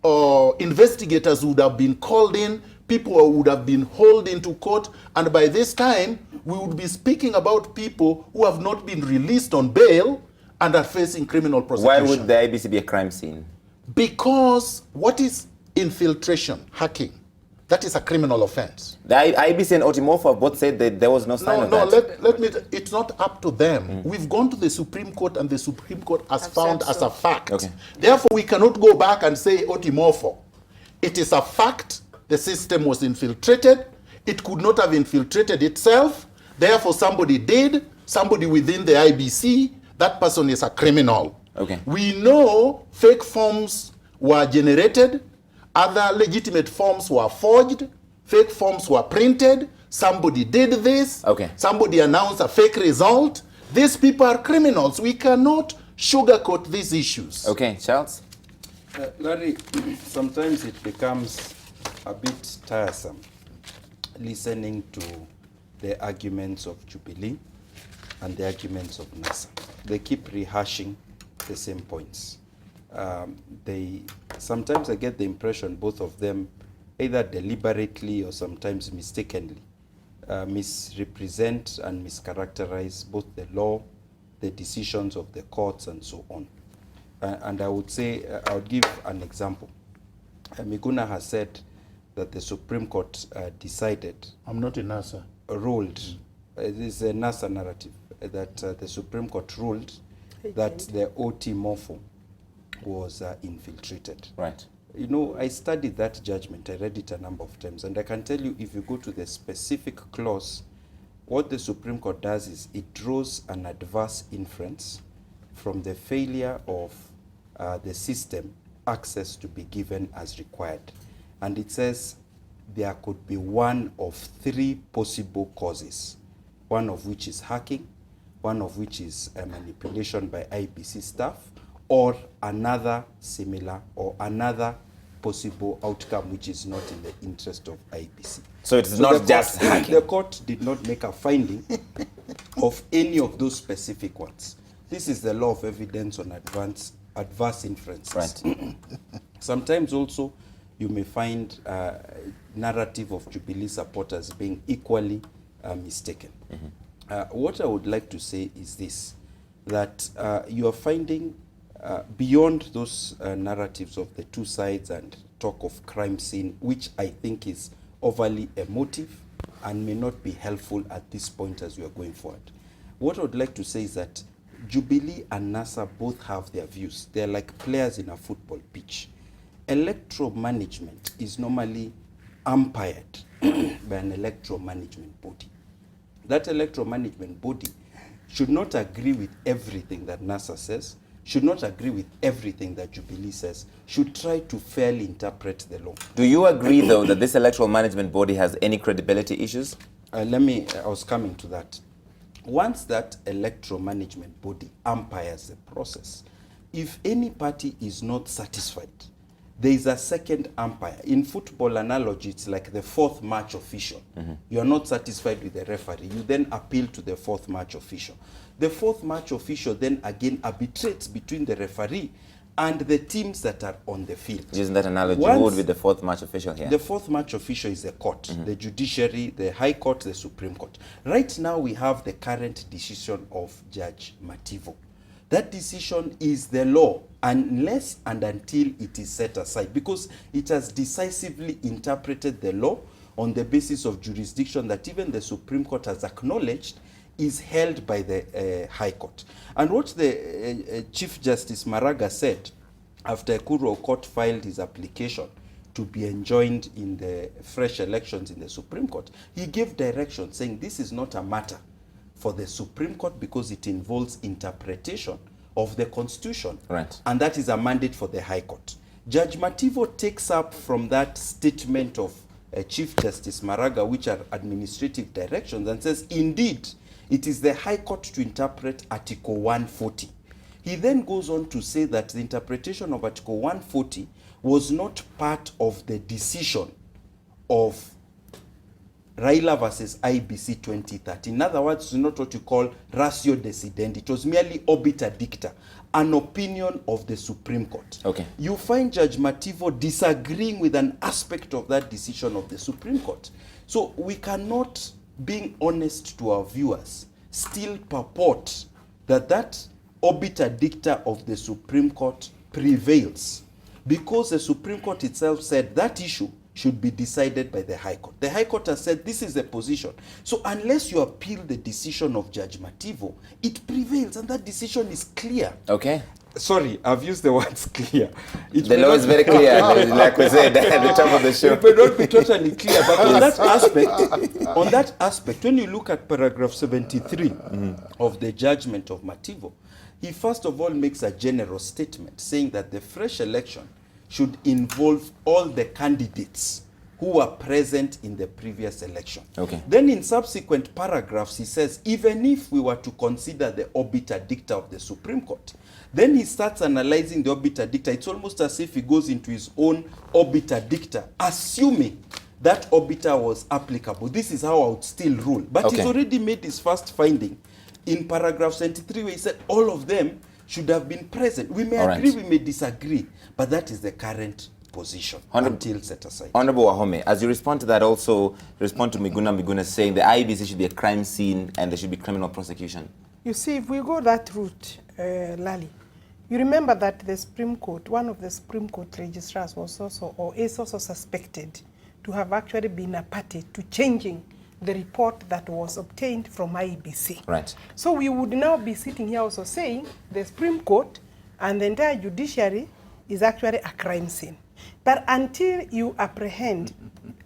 investigators would have been called in, people would have been hauled into court, and by this time, we would be speaking about people who have not been released on bail and are facing criminal prosecution. Why would the IEBC be a crime scene? Because what is infiltration, hacking? That is a criminal offense. The IEBC and Otimofo both said that there was no sign of that. Let me, it's not up to them. We've gone to the Supreme Court and the Supreme Court has found as a fact. Okay. Therefore, we cannot go back and say Otimofo. It is a fact. The system was infiltrated. It could not have infiltrated itself. Therefore, somebody did. Somebody within the IEBC. That person is a criminal. Okay. We know fake forms were generated. Other legitimate forms were forged. Fake forms were printed. Somebody did this. Okay. Somebody announced a fake result. These people are criminals. We cannot sugarcoat these issues. Okay, Charles? Larry, sometimes it becomes a bit tiresome listening to the arguments of Jubilee and the arguments of NASA. They keep rehashing the same points. Sometimes I get the impression both of them, either deliberately or sometimes mistakenly, misrepresent and mischaracterize both the law, the decisions of the courts, and so on. And I would say, I would give an example. Miguna has said that the Supreme Court decided. I'm not in NASA. Ruled. It is a NASA narrative that the Supreme Court ruled that the OT morpho was infiltrated. Right. You know, I studied that judgment. I read it a number of times. And I can tell you, if you go to the specific clause, what the Supreme Court does is it draws an adverse inference from the failure of the system access to be given as required. And it says there could be one of three possible causes, one of which is hacking, one of which is manipulation by IEBC staff, or another similar or another possible outcome which is not in the interest of IEBC. So it is not just hacking. The court did not make a finding of any of those specific ones. This is the law of evidence on adverse inferences. Right. Sometimes also you may find narrative of Jubilee supporters being equally mistaken. What I would like to say is this, that you are finding beyond those narratives of the two sides and talk of crime scene, which I think is overly emotive and may not be helpful at this point as we are going forward. What I would like to say is that Jubilee and NASA both have their views. They're like players in a football pitch. Electoral management is normally umpired by an electoral management body. That electoral management body should not agree with everything that NASA says, should not agree with everything that Jubilee says, should try to fairly interpret the law. Do you agree, though, that this electoral management body has any credibility issues? I was coming to that. Once that electoral management body umpires the process, if any party is not satisfied, there is a second umpire. In football analogy, it's like the fourth match official. You are not satisfied with the referee. You then appeal to the fourth match official. The fourth match official then again arbitrates between the referee and the teams that are on the field. Using that analogy, who would be the fourth match official here? The fourth match official is the court, the judiciary, the High Court, the Supreme Court. Right now we have the current decision of Judge Madowo. That decision is the law unless and until it is set aside, because it has decisively interpreted the law on the basis of jurisdiction that even the Supreme Court has acknowledged is held by the High Court. And what the Chief Justice Maraga said after Ekuru Court filed his application to be enjoined in the fresh elections in the Supreme Court, he gave direction saying this is not a matter for the Supreme Court because it involves interpretation of the Constitution. Right. And that is a mandate for the High Court. Judge Madowo takes up from that statement of Chief Justice Maraga, which are administrative directions, and says, indeed, it is the High Court to interpret Article 140. He then goes on to say that the interpretation of Article 140 was not part of the decision of Raila versus IEBC 2013. In other words, it's not what you call ratio decidendi. It was merely obiter dicta, an opinion of the Supreme Court. Okay. You find Judge Madowo disagreeing with an aspect of that decision of the Supreme Court. So we cannot, being honest to our viewers, still purport that that obiter dicta of the Supreme Court prevails, because the Supreme Court itself said that issue should be decided by the High Court. The High Court has said this is the position. So unless you appeal the decision of Judge Madowo, it prevails, and that decision is clear. Okay. Sorry, I've used the words clear. The law is very clear, like we said at the top of the show. It may not be totally clear, but on that aspect, when you look at paragraph 73 of the judgment of Madowo, he first of all makes a general statement saying that the fresh election should involve all the candidates who were present in the previous election. Okay. Then in subsequent paragraphs, he says, even if we were to consider the obiter dicta of the Supreme Court, then he starts analyzing the obiter dicta. It's almost as if he goes into his own obiter dicta, assuming that obiter was applicable. This is how I would still rule. But he's already made his first finding in paragraph 73, where he said all of them should have been present. We may agree, we may disagree, but that is the current position until set aside. Honorable Wahome, as you respond to that, also respond to Miguna Miguna saying the IEBC should be a crime scene and there should be criminal prosecution. You see, if we go that route, Lali, you remember that the Supreme Court, one of the Supreme Court registrars was also, or is also suspected to have actually been a party to changing the report that was obtained from IEBC. Right. So we would now be sitting here also saying the Supreme Court and the entire judiciary is actually a crime scene. But until you apprehend,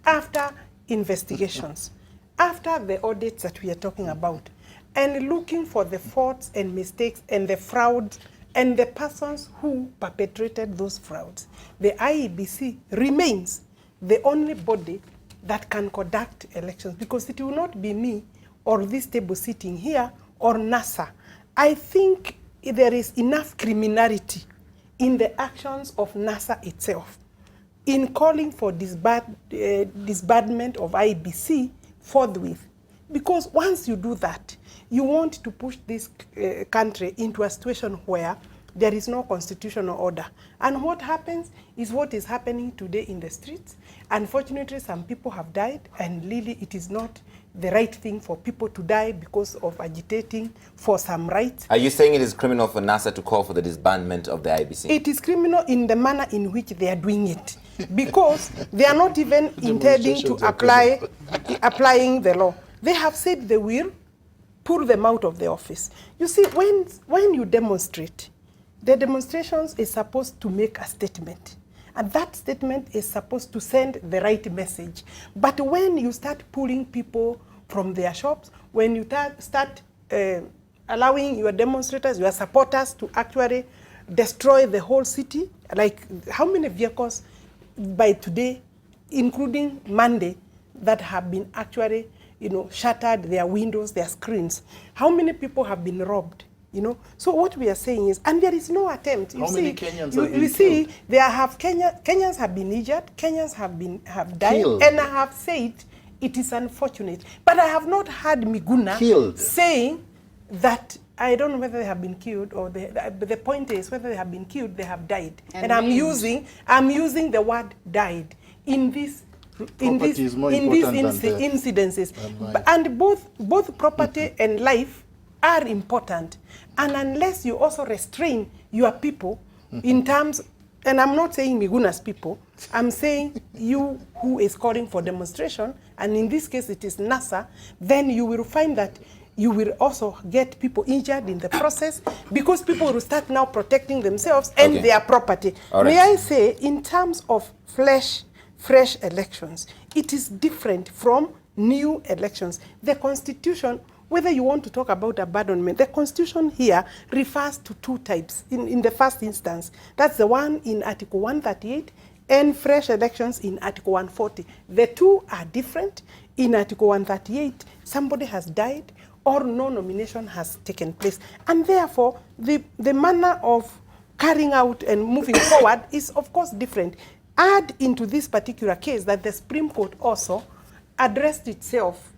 after investigations, after the audits that we are talking about, and looking for the faults and mistakes and the frauds and the persons who perpetrated those frauds, the IEBC remains the only body that can conduct elections, because it will not be me or this table sitting here or NASA. I think there is enough criminality in the actions of NASA itself in calling for disbandment of IEBC forthwith. Because once you do that, you want to push this country into a situation where there is no constitutional order. And what happens is what is happening today in the streets. Unfortunately, some people have died, and really it is not the right thing for people to die because of agitating for some rights. Are you saying it is criminal for NASA to call for the disbandment of the IEBC? It is criminal in the manner in which they are doing it, because they are not even intending to applying the law. They have said they will pull them out of the office. You see, when you demonstrate, the demonstrations is supposed to make a statement. And that statement is supposed to send the right message. But when you start pulling people from their shops, when you start allowing your demonstrators, your supporters to actually destroy the whole city, like how many vehicles by today, including Monday, that have been actually, shattered, their windows, their screens. How many people have been robbed? So what we are saying is, and there is no attempt. How many Kenyans have been you see, killed? Kenyans have been injured, Kenyans have died, Killed. and I have said it is unfortunate. But I have not heard Miguna saying that. I don't know whether they have been killed or but the point is whether they have been killed, they have died, and I'm using the word died in these incidences, and both property and life are important. And unless you also restrain your people in terms, and I'm not saying Miguna's people, I'm saying you who is calling for demonstration, and in this case it is NASA, then you will find that you will also get people injured in the process, because people will start now protecting themselves and their property. Right. May I say, in terms of fresh elections, it is different from new elections. The Constitution, whether you want to talk about abandonment, the Constitution here refers to two types in the first instance. That's the one in Article 138 and fresh elections in Article 140. The two are different. In Article 138, somebody has died or no nomination has taken place. And therefore, the manner of carrying out and moving forward is, of course, different. Add into this particular case that the Supreme Court also expressed itself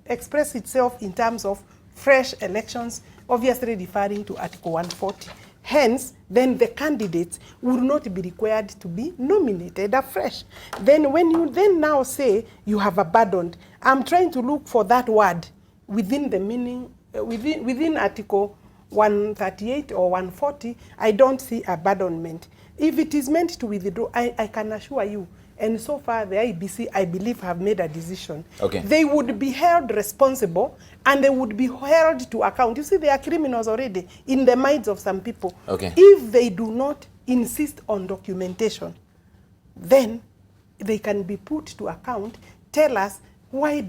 in terms of fresh elections, obviously referring to Article 140. Hence, then the candidates will not be required to be nominated afresh. Then when you then now say you have abandoned, I'm trying to look for that word within the meaning, within Article 138 or 140, I don't see abandonment. If it is meant to withdraw, I can assure you, and so far the IEBC, I believe, have made a decision. They would be held responsible and they would be held to account. You see, they are criminals already in the minds of some people. If they do not insist on documentation, then they can be put to account, tell us why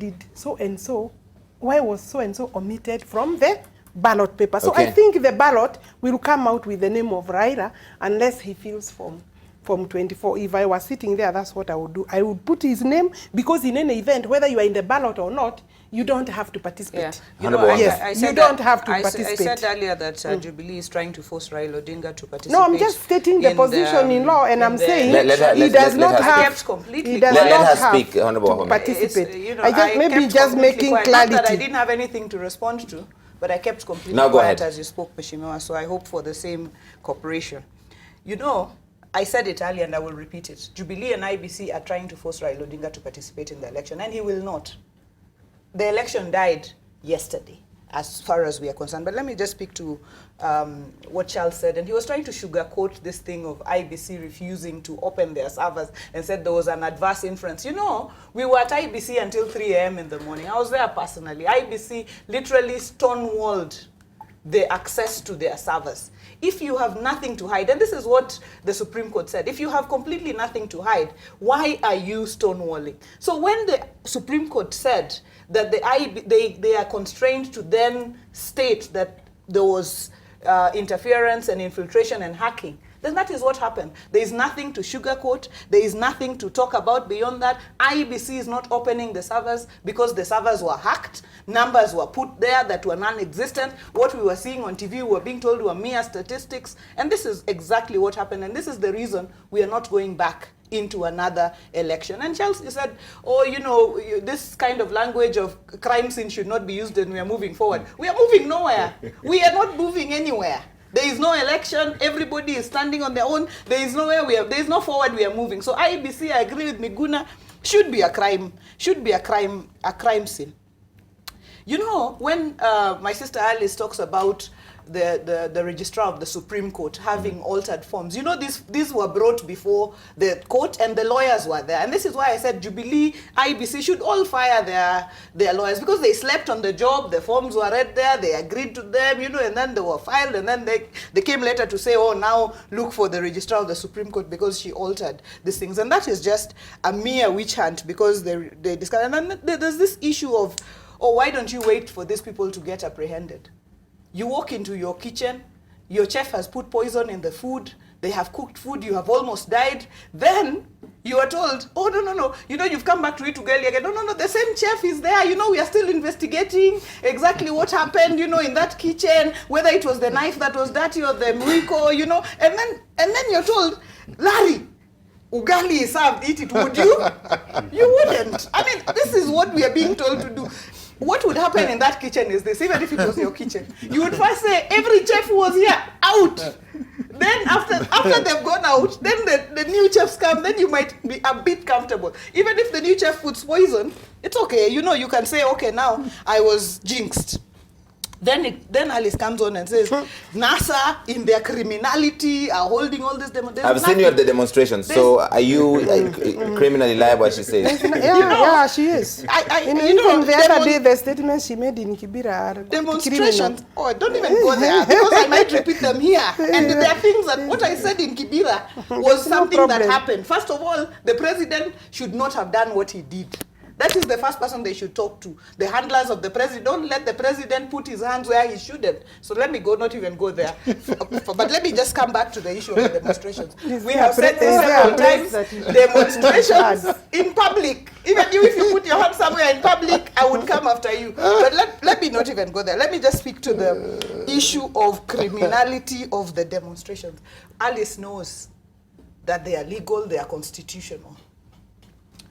was so-and-so omitted from the ballot paper. So I think the ballot will come out with the name of Raila unless he feels from 24. If I was sitting there, that's what I would do. I would put his name, because in any event, whether you are in the ballot or not, you don't have to participate. You don't have to participate. I said earlier that Jubilee is trying to force Raila Odinga to participate. No, I'm just stating the position in law, and I'm saying he does not have to participate. Maybe just making clarity. Not that I didn't have anything to respond to, but I kept completely quiet as you spoke, Mheshimiwa, so I hope for the same cooperation. I said it earlier and I will repeat it. Jubilee and IEBC are trying to force Raila Odinga to participate in the election, and he will not. The election died yesterday, as far as we are concerned. But let me just speak to what Charles said. And he was trying to sugarcoat this thing of IEBC refusing to open their servers and said there was an adverse inference. We were at IEBC until 3 a.m. in the morning. I was there personally. IEBC literally stonewalled the access to their servers. If you have nothing to hide, and this is what the Supreme Court said, if you have completely nothing to hide, why are you stonewalling? So when the Supreme Court said that they are constrained to then state that there was interference and infiltration and hacking, then that is what happened. There is nothing to sugarcoat. There is nothing to talk about beyond that. IEBC is not opening the servers because the servers were hacked. Numbers were put there that were non-existent. What we were seeing on TV, we were being told were mere statistics. And this is exactly what happened. And this is the reason we are not going back into another election. And Chelsea said, oh, you know, this kind of language of crime scene should not be used and we are moving forward. We are moving nowhere. We are not moving anywhere. There is no election. Everybody is standing on their own. There is nowhere there is no forward we are moving. So IEBC, I agree with Miguna, should be a crime scene. You know, when my sister Alice talks about the registrar of the Supreme Court having altered forms, you know, these were brought before the court and the lawyers were there. And this is why I said Jubilee, IEBC should all fire their lawyers, because they slept on the job, the forms were read there, they agreed to them, you know, and then they were filed, and then they came later to say, oh, now look for the registrar of the Supreme Court because she altered these things. And that is just a mere witch hunt, because they discuss. And then there's this issue of, oh, why don't you wait for these people to get apprehended? You walk into your kitchen, your chef has put poison in the food, they have cooked food, you have almost died, then you are told, oh, no, you know, you've come back to eat ugali again. No, the same chef is there, you know, we are still investigating exactly what happened, you know, in that kitchen, whether it was the knife that was dirty or the mwiko, you know, and then you're told, Larry, ugali is served, eat it, would you? You wouldn't. I mean, this is what we are being told to do. What would happen in that kitchen is this, even if it was your kitchen. You would first say, every chef who was here, out. Then after they've gone out, then the new chefs come, then you might be a bit comfortable. Even if the new chef puts poison, it's okay. You know, you can say, okay, now I was jinxed. Then Alice comes on and says, NASA in their criminality are holding all this demonstration. I've seen you at the demonstration. So are you criminally liable, as she says? Yeah, she is. Even the other day, the statements she made in Kibera are demonstrations. Oh, don't even go there, because I might repeat them here. And there are things that what I said in Kibera was something that happened. First of all, the president should not have done what he did. That is the first person they should talk to. The handlers of the president. Don't let the president put his hands where he shouldn't. So let me not even go there. But let me just come back to the issue of the demonstrations. We have said this several times, demonstrations in public. Even you, if you put your hand somewhere in public, I would come after you. But let me not even go there. Let me just speak to the issue of criminality of the demonstrations. Alice knows that they are legal, they are constitutional.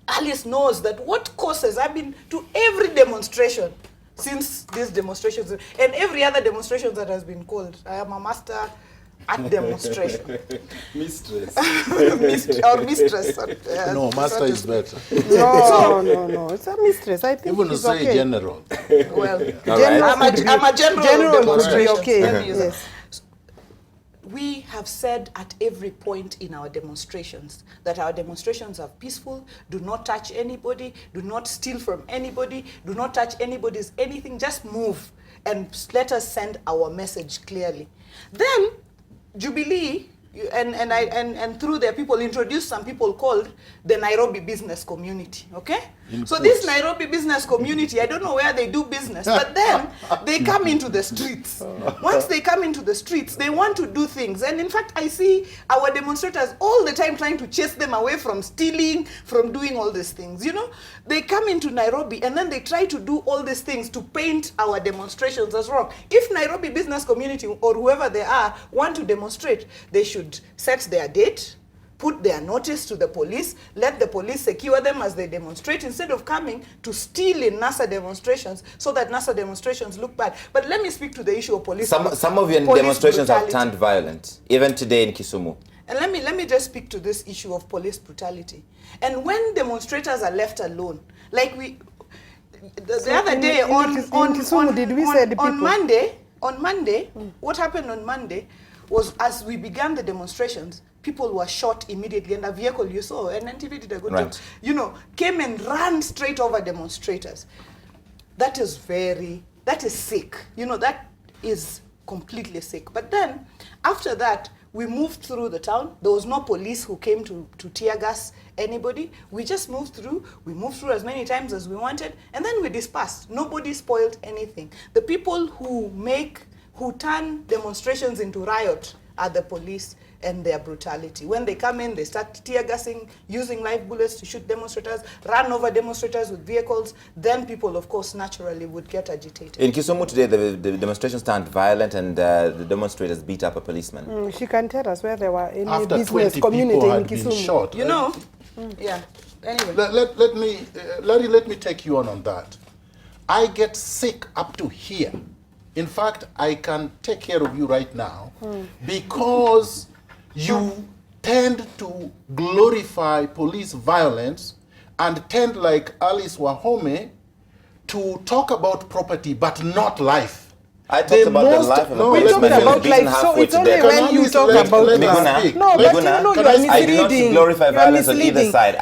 Alice knows that what causes, I've been to every demonstration since these demonstrations, and every other demonstration that has been called. I am a master at demonstration. Mistress. Or mistress. No, master is better. No, it's a mistress. I think even to say okay. General. Well, I'm a general demonstration. Okay. Yes. We have said at every point in our demonstrations that our demonstrations are peaceful, do not touch anybody, do not steal from anybody, do not touch anybody's anything, just move and let us send our message clearly. Then Jubilee and through their people introduced some people called the Nairobi business community, okay? So this Nairobi business community, I don't know where they do business, but then they come into the streets. Once they come into the streets, they want to do things. And in fact, I see our demonstrators all the time trying to chase them away from stealing, from doing all these things. You know, they come into Nairobi and then they try to do all these things to paint our demonstrations as wrong. If Nairobi business community or whoever they are want to demonstrate, they should set their date, put their notice to the police, let the police secure them as they demonstrate, instead of coming to steal in NASA demonstrations so that NASA demonstrations look bad. But let me speak to the issue of police. Some of your demonstrations have turned violent, even today in Kisumu. And let me just speak to this issue of police brutality. And when demonstrators are left alone, like the other day on Monday, what happened on Monday was, as we began the demonstrations, people were shot immediately, and a vehicle you saw, and NTV did a good job, you know, came and ran straight over demonstrators. That is sick. You know, that is completely sick. But then, after that, we moved through the town. There was no police who came to tear gas anybody. We just moved through. We moved through as many times as we wanted, and then we dispersed. Nobody spoiled anything. The people who turn demonstrations into riot are the police. and their brutality. When they come in, they start tear gassing, using live bullets to shoot demonstrators, run over demonstrators with vehicles, then people, of course, naturally would get agitated. In Kisumu today, the demonstrations turned violent and the demonstrators beat up a policeman. She can tell us where there were any After business 20 community people in had been Kisumu. shot. You know? Yeah. Anyway. Larry, let me take you on that. I get sick up to here. In fact, I can take care of you right now because you tend to glorify police violence and tend, like Alice Wahome, to talk about property but not life. I talked about the life of a policeman who was beaten halfway to death. When you talk about Miguna, no, but you know you are misleading. I do not glorify violence on either side.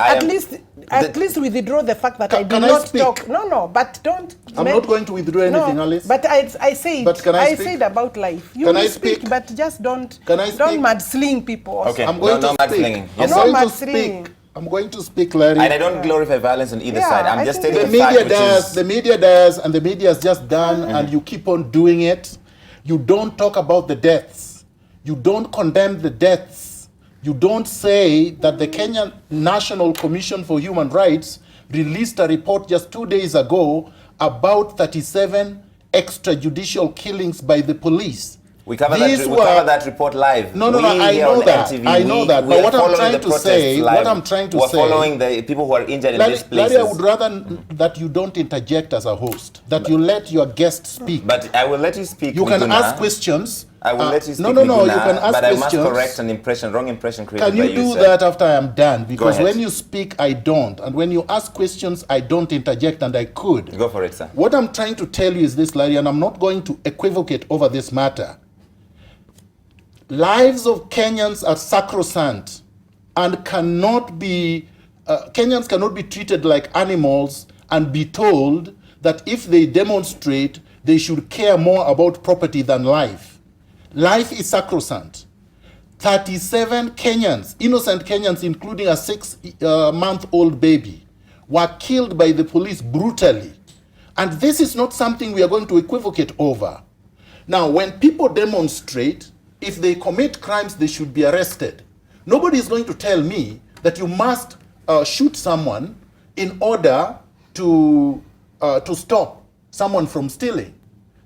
At least withdraw the fact that I did not talk. No, but don't. I'm not going to withdraw anything, Alice. But I said, but can I said about life. You can will I speak, but just don't speak? Mudsling people. Also. Okay, I'm going to speak. I'm going to speak, Larry. And I don't glorify violence on either side. I'm just stating the media does. The media does, and the media has just done, and you keep on doing it. You don't talk about the deaths. You don't condemn the deaths. You don't say that the Kenyan National Commission for Human Rights released a report just 2 days ago about 37 extrajudicial killings by the police. We cover that report live. No, I know that. I know that. But what I'm trying to say, we're following the people who are injured in these places. Larry, I would rather that you don't interject as a host, that you let your guest speak. But I will let you speak. You can ask questions. I will let you speak. No, you can ask but questions. I must correct wrong impression created by you. Can you do that after I am done? Because when you speak, I don't. And when you ask questions, I don't interject, and I could. Go for it, sir. What I'm trying to tell you is this, Larry, and I'm not going to equivocate over this matter. Lives of Kenyans are sacrosanct and cannot be, Kenyans cannot be treated like animals and be told that if they demonstrate, they should care more about property than life. Life is sacrosanct. 37 Kenyans, innocent Kenyans, including a 6-month-old baby, were killed by the police brutally. And this is not something we are going to equivocate over. Now, when people demonstrate, if they commit crimes, they should be arrested. Nobody is going to tell me that you must shoot someone in order to stop someone from stealing.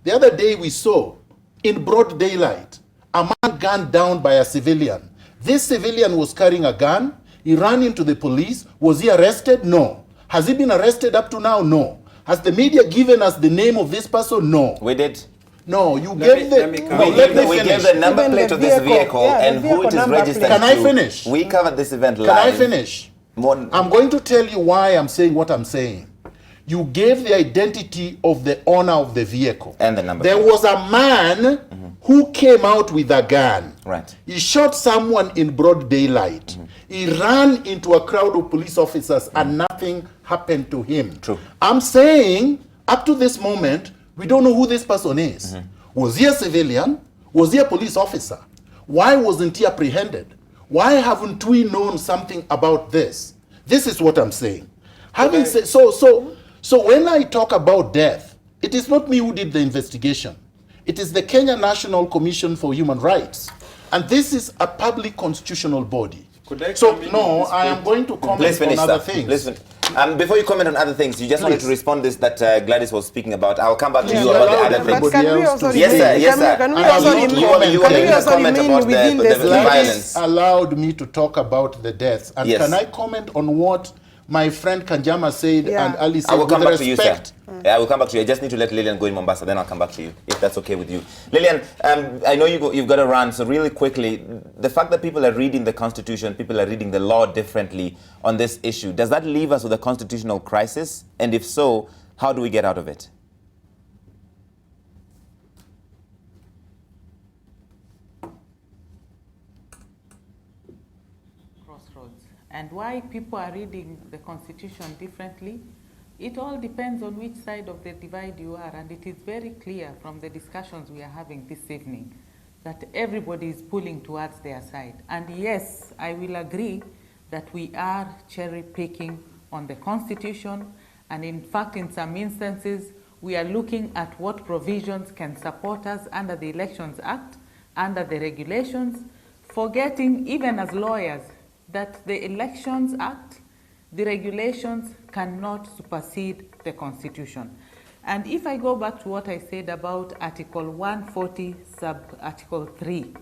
The other day we saw, in broad daylight, a man gunned down by a civilian. This civilian was carrying a gun. He ran into the police. Was he arrested? No. Has he been arrested up to now? No. Has the media given us the name of this person? No. We did. No, you gave the... We gave the number plate of this vehicle and who it is registered to. Can I finish? We covered this event live. Can I finish? I'm going to tell you why I'm saying what I'm saying. You gave the identity of the owner of the vehicle. And the number. There was a man who came out with a gun. Right. He shot someone in broad daylight. He ran into a crowd of police officers and nothing happened to him. True. I'm saying, up to this moment, we don't know who this person is. Was he a civilian? Was he a police officer? Why wasn't he apprehended? Why haven't we known something about this? This is what I'm saying. Having said so when I talk about death, it is not me who did the investigation. It is the Kenya National Commission for Human Rights. And this is a public constitutional body. No, I am going to comment on other things. Before you comment on other things, you just wanted to respond this that Gladys was speaking about. I'll come back to you about the other things. But can we also Yes, sir. Can we also you want to comment about the violence? Allowed me to talk about the deaths. And can I comment on what my friend Kanjama said and Ali said? I will come back to you, sir. I will come back to you. I just need to let Lilian go in Mombasa, then I'll come back to you, if that's okay with you. Lilian, I know you've got to run, so really quickly, the fact that people are reading the Constitution, people are reading the law differently on this issue, does that leave us with a constitutional crisis? And if so, how do we get out of it? Crossroads. And why people are reading the Constitution differently, it all depends on which side of the divide you are, and it is very clear from the discussions we are having this evening that everybody is pulling towards their side. And yes, I will agree that we are cherry picking on the Constitution, and in fact, in some instances, we are looking at what provisions can support us under the Elections Act, under the regulations, forgetting, even as lawyers, that the Elections Act, the regulations cannot supersede the Constitution. And if I go back to what I said about Article 140, sub-Article 3,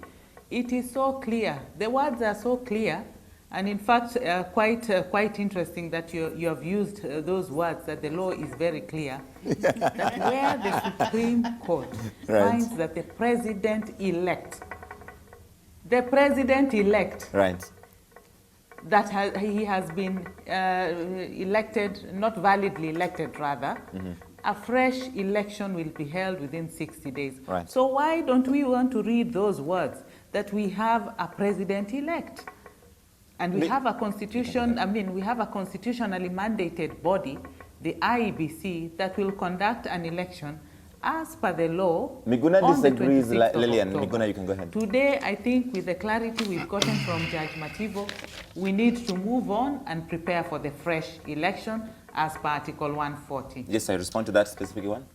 it is so clear. The words are so clear, and in fact, quite interesting that you have used those words, that the law is very clear, that where the Supreme Court finds that the president-elect, right, that he has been elected, not validly elected rather, a fresh election will be held within 60 days. Right. So why don't we want to read those words, that we have a president-elect? And we have a constitution, we have a constitutionally mandated body, the IEBC, that will conduct an election as per the law. Miguna on the disagrees, 26th of Lilian. October. Miguna, you can go ahead. Today, I think with the clarity we've gotten from Judge Mativo, we need to move on and prepare for the fresh election as per Article 140. Yes, I respond to that specific one.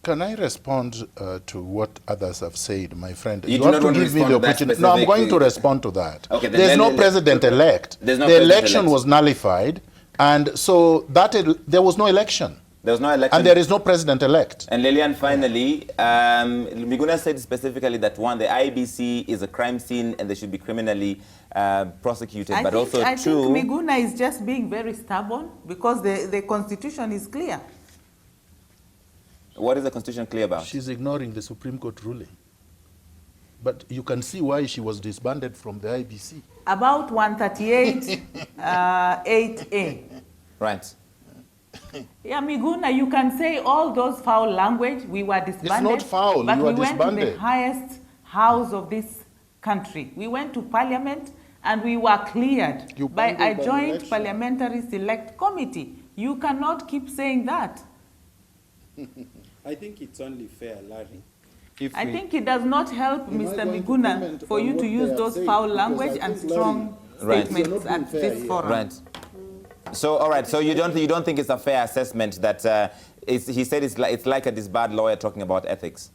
Can I respond to what others have said, my friend? You have to give me the opportunity. No, I'm going to respond to that. Okay, there's no president-elect. The election was nullified, and so there was no election. There was no election. And there is no president-elect. And Lilian, finally, Miguna said specifically that one, the IEBC is a crime scene and they should be criminally prosecuted. I think Miguna is just being very stubborn because the Constitution is clear. What is the Constitution clear about? She's ignoring the Supreme Court ruling. But you can see why she was disbanded from the IEBC. About 138, 8A. Right. Yeah, Miguna, you can say all those foul language. We were disbanded. It's not foul, but you are we went to disbanded. the highest house of this country. We went to Parliament and we were cleared by a joint parliamentary select committee. You cannot keep saying that. I think it's only fair, Larry. I think it does not help, Mr. Miguna, for you to use those foul language and strong statements at this forum. Right. So, all right. So you don't think it's a fair assessment that he said it's like a disbarred lawyer talking about ethics?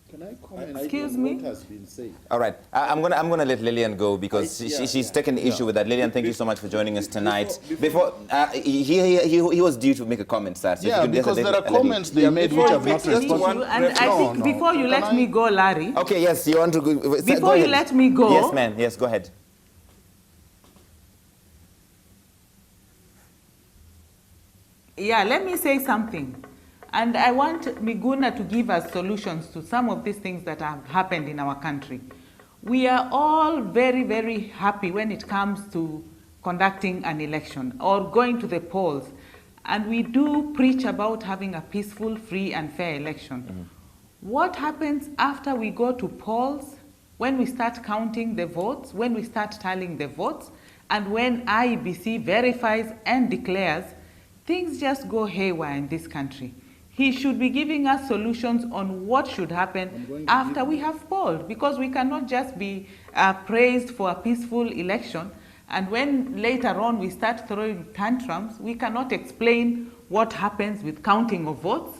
Can I comment? Excuse me? What has been said? All right. I'm gonna let Lilian go because she's taken issue with that. Lilian, thank you so much for joining us tonight. Before he was due to make a comment, sir. So yeah, because there are comments they made which have not responded. And I think before you let me go, Larry. Okay. Yes, you want to go. Before you let me go. Yes, ma'am. Yes, go ahead. Yeah, let me say something. And I want Miguna to give us solutions to some of these things that have happened in our country. We are all very, very happy when it comes to conducting an election or going to the polls. And we do preach about having a peaceful, free, and fair election. What happens after we go to polls, when we start counting the votes, when we start tallying the votes, and when IEBC verifies and declares, things just go haywire in this country. He should be giving us solutions on what should happen after we have polled, because we cannot just be praised for a peaceful election, and when later on we start throwing tantrums, we cannot explain what happens with counting of votes,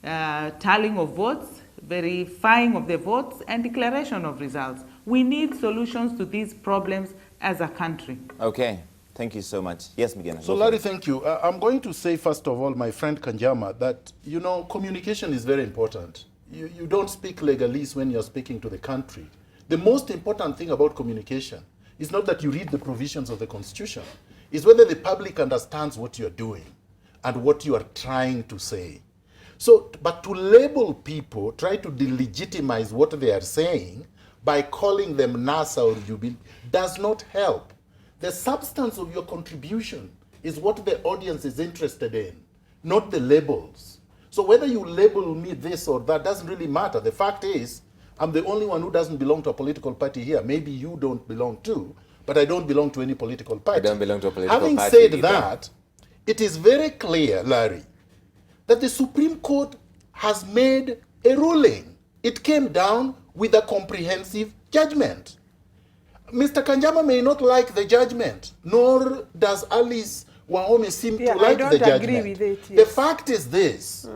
tallying of votes, verifying of the votes, and declaration of results. We need solutions to these problems as a country. Okay. Thank you so much. Yes, Miguna. So, Larry, thank you. I'm going to say, first of all, my friend Kanjama, that, communication is very important. You don't speak legalese when you're speaking to the country. The most important thing about communication is not that you read the provisions of the Constitution. It's whether the public understands what you're doing and what you are trying to say. So, but to label people, try to delegitimize what they are saying by calling them NASA or Jubilee, does not help. The substance of your contribution is what the audience is interested in, not the labels. So whether you label me this or that doesn't really matter. The fact is, I'm the only one who doesn't belong to a political party here. Maybe you don't belong to, but I don't belong to any political party. I don't belong to a political party. Having said that, it is very clear, Larry, that the Supreme Court has made a ruling. It came down with a comprehensive judgment. Mr. Kanjama may not like the judgment, nor does Alice Wahome seem to like the judgment. Agree with it, yes. The fact is this,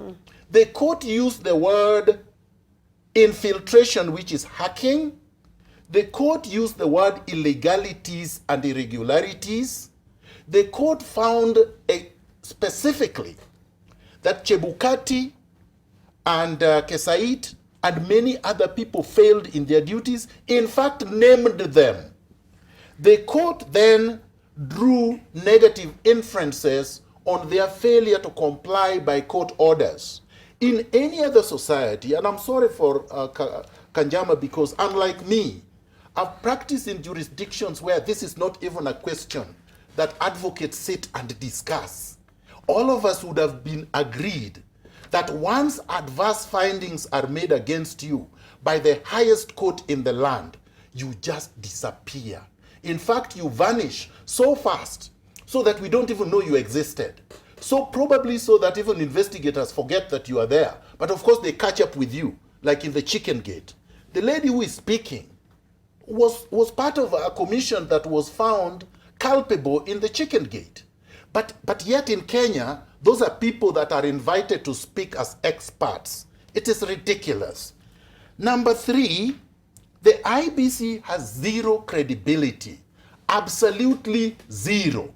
The court used the word infiltration, which is hacking. The court used the word illegalities and irregularities. The court found specifically that Chebukati and Kesait and many other people failed in their duties, in fact named them. The court then drew negative inferences on their failure to comply by court orders. In any other society, and I'm sorry for Kanjama, because unlike me, I've practiced in jurisdictions where this is not even a question that advocates sit and discuss. All of us would have been agreed that once adverse findings are made against you by the highest court in the land, you just disappear. In fact, you vanish so fast so that we don't even know you existed. So probably so that even investigators forget that you are there. But of course they catch up with you, like in the chicken gate. The lady who is speaking was part of a commission that was found culpable in the chicken gate. But yet in Kenya, those are people that are invited to speak as experts. It is ridiculous. Number 3, the IEBC has zero credibility, absolutely zero.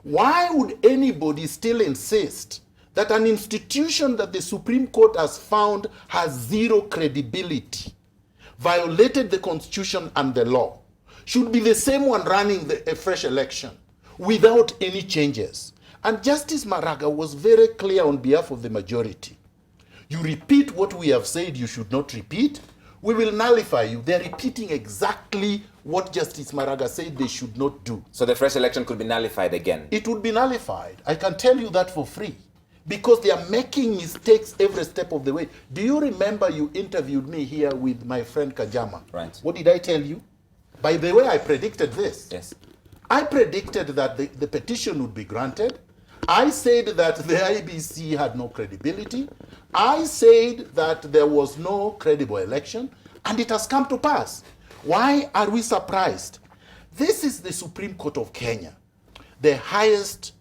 Why would anybody still insist that an institution that the Supreme Court has found has zero credibility, violated the Constitution and the law, should be the same one running a fresh election without any changes? And Justice Maraga was very clear on behalf of the majority. You repeat what we have said you should not repeat, we will nullify you. They're repeating exactly what Justice Maraga said they should not do. So the fresh election could be nullified again? It would be nullified. I can tell you that for free. Because they are making mistakes every step of the way. Do you remember you interviewed me here with my friend Kanjama? Right. What did I tell you? By the way, I predicted this. Yes. I predicted that the petition would be granted. I said that the IEBC had no credibility. I said that there was no credible election, and it has come to pass. Why are we surprised? This is the Supreme Court of Kenya, the highest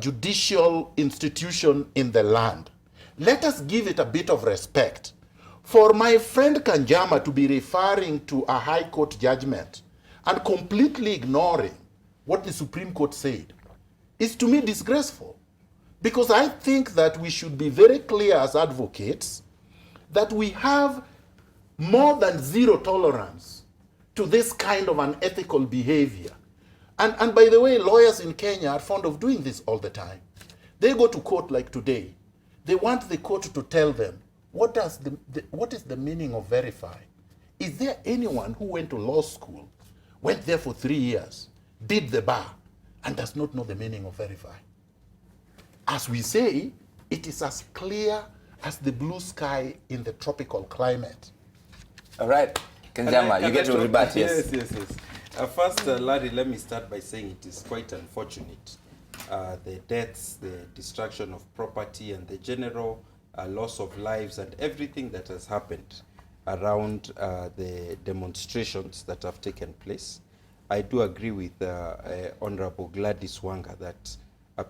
judicial institution in the land. Let us give it a bit of respect. For my friend Kanjama to be referring to a high court judgment and completely ignoring what the Supreme Court said is to me disgraceful. Because I think that we should be very clear as advocates that we have more than zero tolerance to this kind of unethical behavior. And by the way, lawyers in Kenya are fond of doing this all the time. They go to court like today. They want the court to tell them, what is the meaning of verify? Is there anyone who went to law school, went there for 3 years, did the bar, and does not know the meaning of verify? As we say, it is as clear as the blue sky in the tropical climate. All right. Kanjama, you get to rebut, yes. Yes. First, Larry, let me start by saying it is quite unfortunate. The deaths, the destruction of property, and the general loss of lives and everything that has happened around the demonstrations that have taken place. I do agree with Honorable Gladys Wanga that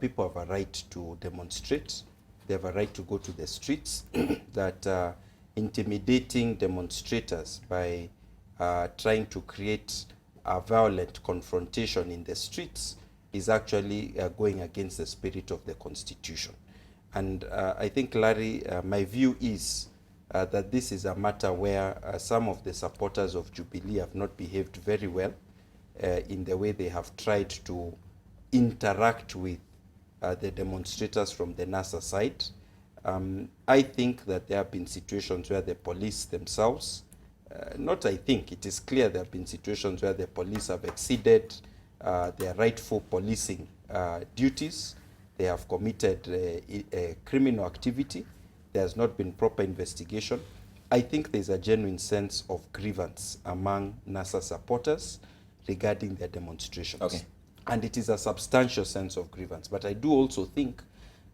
people have a right to demonstrate. They have a right to go to the streets. That intimidating demonstrators by trying to create a violent confrontation in the streets is actually going against the spirit of the Constitution. And I think, Larry, my view is that this is a matter where some of the supporters of Jubilee have not behaved very well in the way they have tried to interact with the demonstrators from the NASA side. I think that there have been situations where the police themselves, it is clear there have been situations where the police have exceeded their rightful policing duties. They have committed a criminal activity. There has not been proper investigation. I think there's a genuine sense of grievance among NASA supporters regarding their demonstrations. Okay. And it is a substantial sense of grievance. But I do also think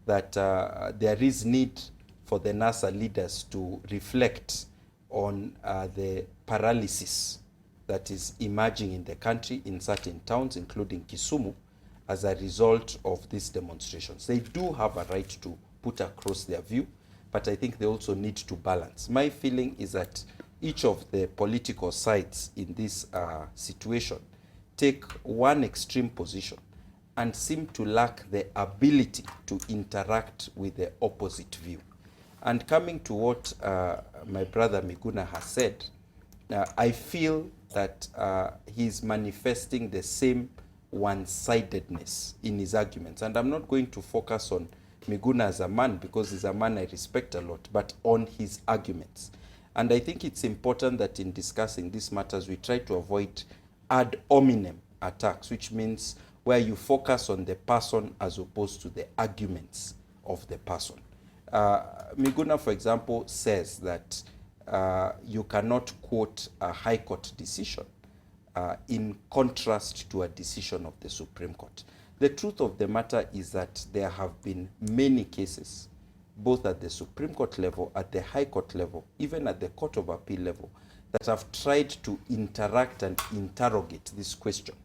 that there is need for the NASA leaders to reflect on the paralysis that is emerging in the country in certain towns, including Kisumu, as a result of these demonstrations. They do have a right to put across their view. but I think they also need to balance. My feeling is that each of the political sides in this situation take one extreme position and seem to lack the ability to interact with the opposite view. And coming to what my brother Miguna has said, I feel that he's manifesting the same one-sidedness in his arguments. And I'm not going to focus on Miguna as a man, because he's a man I respect a lot, but on his arguments. And I think it's important that in discussing these matters, we try to avoid ad hominem attacks, which means where you focus on the person as opposed to the arguments of the person. Miguna, for example, says that you cannot quote a High Court decision in contrast to a decision of the Supreme Court. The truth of the matter is that there have been many cases, both at the Supreme Court level, at the High Court level, even at the Court of Appeal level, that have tried to interact and interrogate this question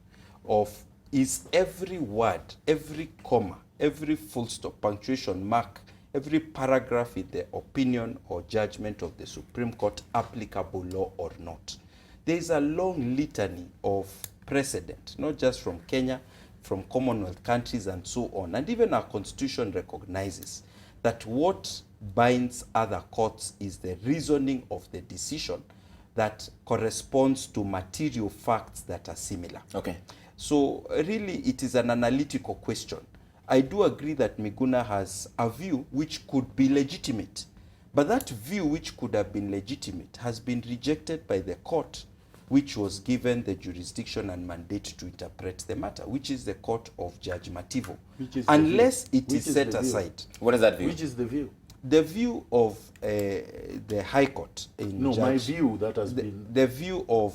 of, is every word, every comma, every full stop, punctuation mark, every paragraph in the opinion or judgment of the Supreme Court applicable law or not? There is a long litany of precedent, not just from Kenya, from Commonwealth countries and so on. And even our Constitution recognizes that what binds other courts is the reasoning of the decision that corresponds to material facts that are similar. Okay. So really, it is an analytical question. I do agree that Miguna has a view which could be legitimate, but that view which could have been legitimate has been rejected by the court, which was given the jurisdiction and mandate to interpret the matter, which is the court of Judge Mativo. Unless it is set aside. What is that view? Which is the view? The view of the High Court. My view that has been... The view of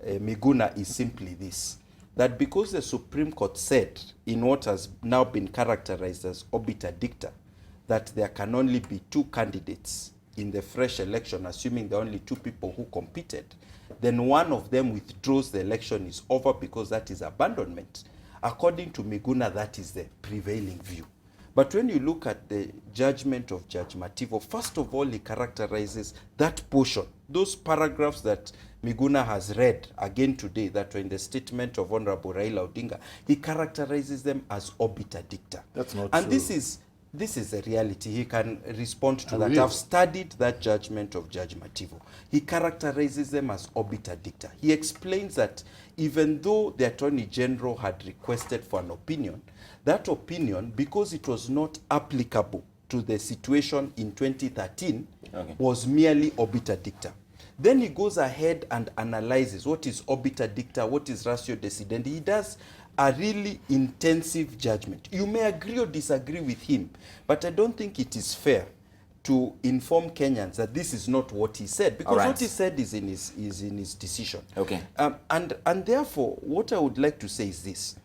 Miguna is simply this, that because the Supreme Court said, in what has now been characterized as obiter dicta, that there can only be two candidates in the fresh election, assuming there are only two people who competed, then one of them withdraws, the election is over because that is abandonment. According to Miguna, that is the prevailing view. But when you look at the judgment of Judge Mativo, first of all, he characterizes that portion, those paragraphs that Miguna has read again today that were in the statement of Honorable Raila Odinga, he characterizes them as obiter dicta. That's not and true. This is a reality. He can respond to that. I've studied that judgment of Judge Mativo. He characterizes them as obiter dicta. He explains that even though the Attorney General had requested for an opinion, that opinion, because it was not applicable to the situation in 2013, was merely obiter dicta. Then he goes ahead and analyzes what is obiter dicta, what is ratio decidendi. He does a really intensive judgment. You may agree or disagree with him, but I don't think it is fair to inform Kenyans that this is not what he said, because what he said is in his decision. Okay. And therefore, what I would like to say is this.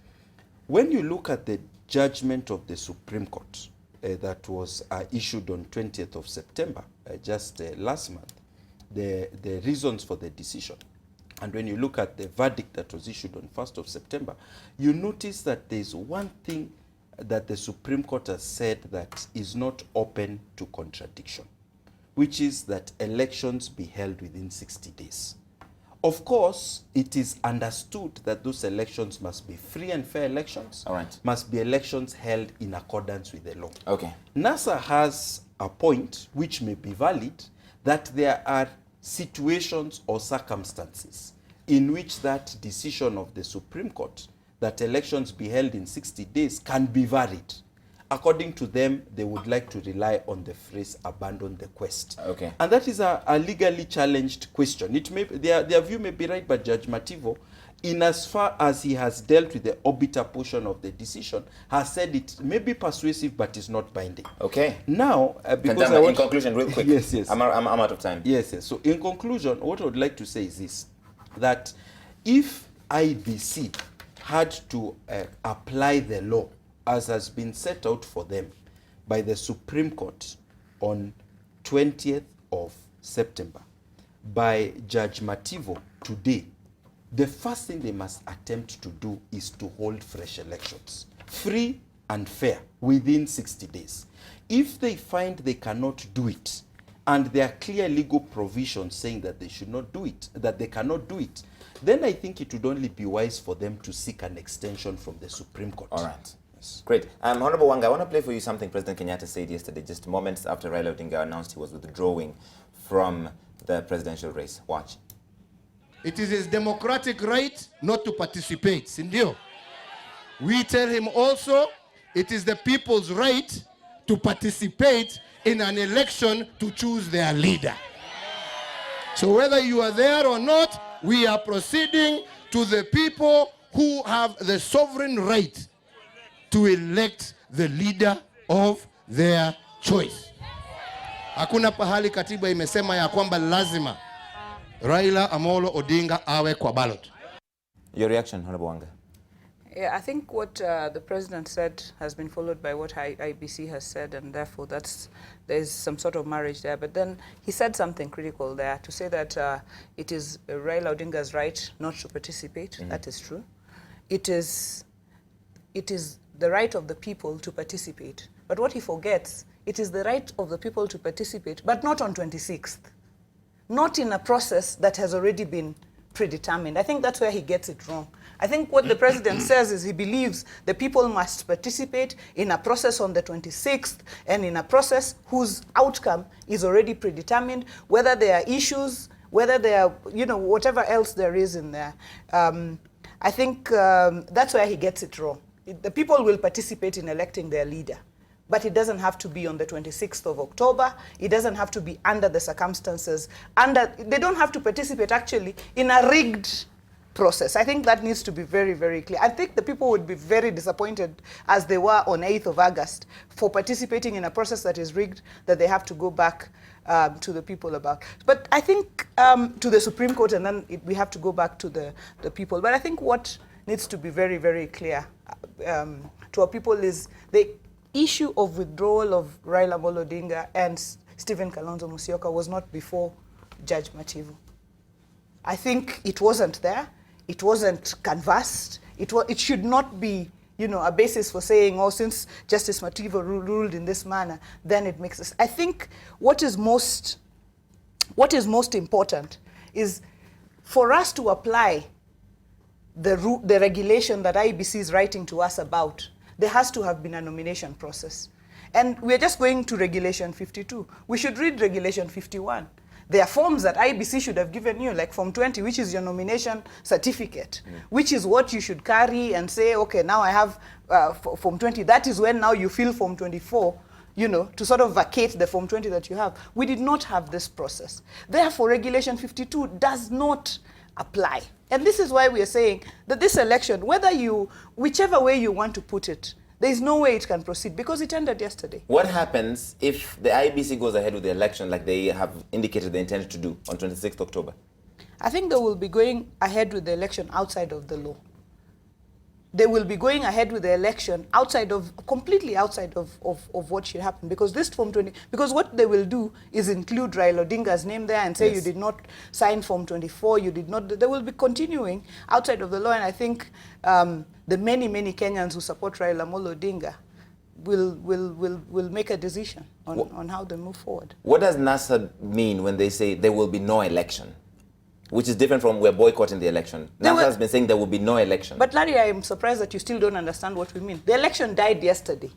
When you look at the judgment of the Supreme Court that was issued on 20th of September, just last month, the reasons for the decision, and when you look at the verdict that was issued on 1st of September, you notice that there's one thing that the Supreme Court has said that is not open to contradiction, which is that elections be held within 60 days. Of course, it is understood that those elections must be free and fair elections, must be elections held in accordance with the law. Okay. NASA has a point, which may be valid, that there are situations or circumstances in which that decision of the Supreme Court that elections be held in 60 days can be varied. According to them, they would like to rely on the phrase abandon the quest. Okay. And that is a legally challenged question. It may, their view may be right, but Judge Mativo, in as far as he has dealt with the obiter portion of the decision, has said it may be persuasive, but is not binding. Okay. Now, because in conclusion, real quick. Yes. I'm out of time. Yes. So in conclusion, what I would like to say is this, that if IEBC had to apply the law as has been set out for them by the Supreme Court on 20th of September, by Judge Mativo today, the first thing they must attempt to do is to hold fresh elections, free and fair, within 60 days. If they find they cannot do it, and there are clear legal provisions saying that they should not do it, that they cannot do it, then I think it would only be wise for them to seek an extension from the Supreme Court. All right. Yes. Great. Honorable Wanga, I want to play for you something President Kenyatta said yesterday, just moments after Raila Odinga announced he was withdrawing from the presidential race. Watch. It is his democratic right not to participate. Sindio. We tell him also it is the people's right to participate in an election to choose their leader. So whether you are there or not, we are proceeding to the people who have the sovereign right to elect the leader of their choice. Hakuna pahali katiba imesema ya kwamba lazima Raila Amolo Odinga awe kwa ballot. Your reaction, Honorable Wanga? Yeah, I think what the president said has been followed by what IEBC has said, and therefore there's some sort of marriage there. But then he said something critical there to say that it is Raila Odinga's right not to participate. That is true. It is the right of the people to participate. But what he forgets, it is the right of the people to participate, but not on 26th. Not in a process that has already been predetermined. I think that's where he gets it wrong. I think what the president says is he believes the people must participate in a process on the 26th and in a process whose outcome is already predetermined, whether there are issues, whether there are, whatever else there is in there. I think that's where he gets it wrong. The people will participate in electing their leader, but it doesn't have to be on the 26th of October. It doesn't have to be under the circumstances. They don't have to participate actually in a rigged process. I think that needs to be very, very clear. I think the people would be very disappointed, as they were on 8th of August, for participating in a process that is rigged, that they have to go back to the people about. But I think to the Supreme Court, and then we have to go back to the people. But I think what needs to be very, very clear to our people is the issue of withdrawal of Raila Amolo Odinga and Stephen Kalonzo Musyoka was not before Judge Mativu. I think it wasn't there. It wasn't canvassed. It should not be, a basis for saying, oh, since Justice Mativu ruled in this manner, then it makes us. I think what is most important is for us to apply the regulation that IEBC is writing to us about. There has to have been a nomination process. And we're just going to Regulation 52. We should read Regulation 51. There are forms that IEBC should have given you, like Form 20, which is your nomination certificate, which is what you should carry and say, okay, now I have Form 20. That is when now you fill Form 24, to sort of vacate the Form 20 that you have. We did not have this process. Therefore, Regulation 52 does not apply. And this is why we are saying that this election, whichever way you want to put it, there is no way it can proceed because it ended yesterday. What happens if the IEBC goes ahead with the election like they have indicated they intend to do on 26th October? I think they will be going ahead with the election outside of the law. They will be going ahead with the election completely outside of what should happen, because this Form 20, because what they will do is include Raila Odinga's name there and say, yes, you did not sign Form 24, you did not. They will be continuing outside of the law, and I think the many Kenyans who support Raila Amolo Odinga will make a decision on how they move forward. What does NASA mean when they say there will be no election? Which is different from we're boycotting the election. NASA has been saying there will be no election. But Larry, I am surprised that you still don't understand what we mean. The election died yesterday.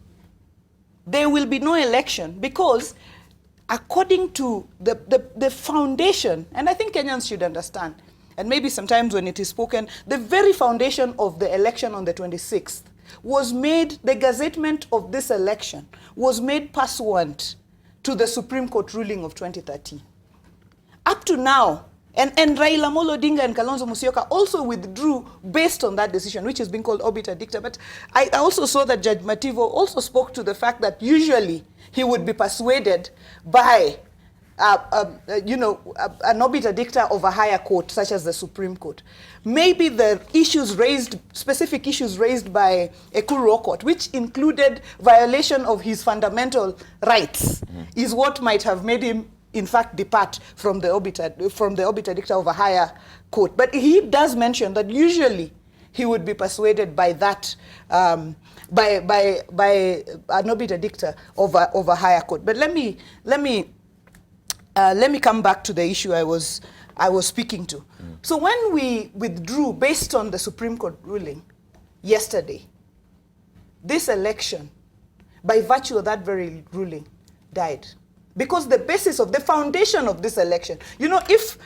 There will be no election because according to the foundation, and I think Kenyans should understand, and maybe sometimes when it is spoken, the very foundation of the election on the 26th was made, the gazettement of this election was made pursuant to the Supreme Court ruling of 2013. Up to now, and Raila Amolo Odinga and Kalonzo Musyoka also withdrew based on that decision, which is being called obiter dicta. But I also saw that Judge Mativu also spoke to the fact that usually he would be persuaded by an obiter dicta of a higher court, such as the Supreme Court. Maybe the specific issues raised by Ekuru Okot, which included violation of his fundamental rights, is what might have made him in fact depart from the obiter dicta of a higher court. But he does mention that usually he would be persuaded by that by an obiter dicta of a higher court. But let me come back to the issue I was speaking to. So when we withdrew based on the Supreme Court ruling yesterday, this election, by virtue of that very ruling, died. Because the basis of the foundation of this election, you know, if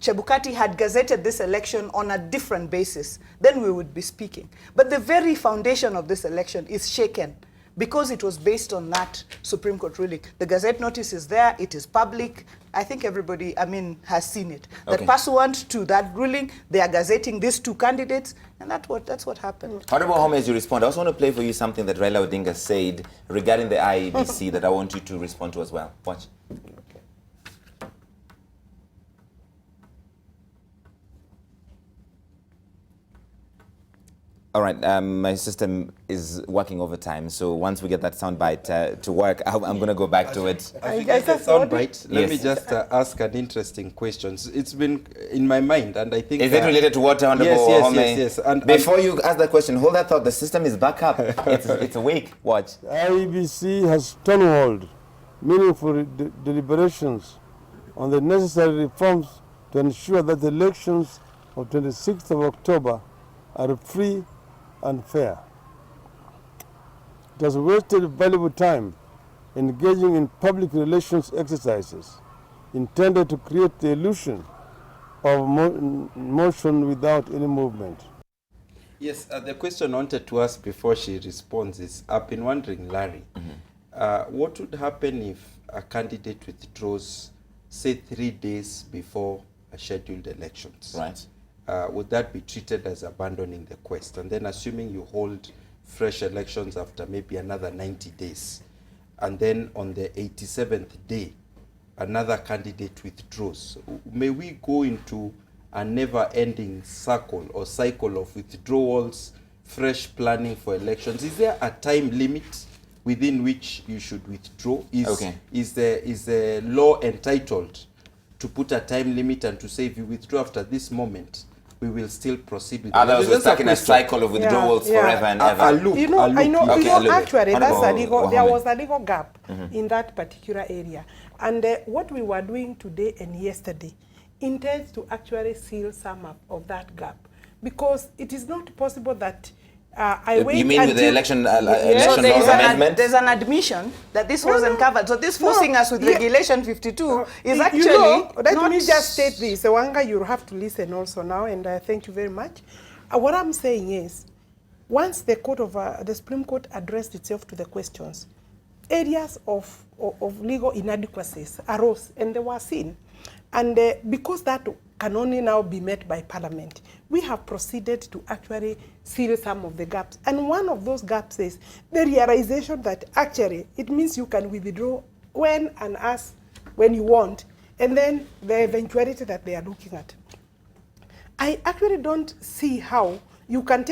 Chebukati had gazetted this election on a different basis, then we would be speaking. But the very foundation of this election is shaken because it was based on that Supreme Court ruling. The Gazette notice is there, it is public. I think everybody, has seen it. That pursuant to that ruling, they are gazetting these two candidates, and that's what happened. Honorable Wahome, as you respond, I also want to play for you something that Raila Odinga said regarding the IEBC that I want you to respond to as well. Watch. All right, my system is working overtime, so once we get that soundbite to work, I'm going to go back to it. As we get the soundbite, let me just ask an interesting question. It's been in my mind, and I think... Is it related to what, Honorable Wahome? Yes. And before you ask that question, hold that thought. The system is back up. It's awake. Watch. IEBC has stonewalled meaningful deliberations on the necessary reforms to ensure that the elections of 26th of October are free and fair. It has wasted valuable time engaging in public relations exercises intended to create the illusion of motion without any movement. Yes, the question I wanted to ask before she responds is, I've been wondering, Larry, what would happen if a candidate withdraws, say, 3 days before a scheduled elections? Right. Would that be treated as abandoning the quest? And then assuming you hold fresh elections after maybe another 90 days, and then on the 87th day, another candidate withdraws, may we go into a never-ending circle or cycle of withdrawals, fresh planning for elections? Is there a time limit within which you should withdraw? Is the law entitled to put a time limit and to say if you withdraw after this moment, we will still proceed with others were stuck in a cycle of withdrawals forever and ever. Actually, there was a legal gap in that particular area. And what we were doing today and yesterday intends to actually seal some of that gap. Because it is not possible that you mean with the election amendment? There's an admission that this wasn't covered. So this forcing us with Regulation 52 is actually... let me just state this. Wanga, you have to listen also now, and thank you very much. What I'm saying is, once the Supreme Court addressed itself to the questions, areas of legal inadequacies arose, and they were seen. And because that can only now be met by Parliament, we have proceeded to actually seal some of the gaps. And one of those gaps is the realization that actually it means you can withdraw when and as when you want, and then the eventuality that they are looking at. I actually don't see how you can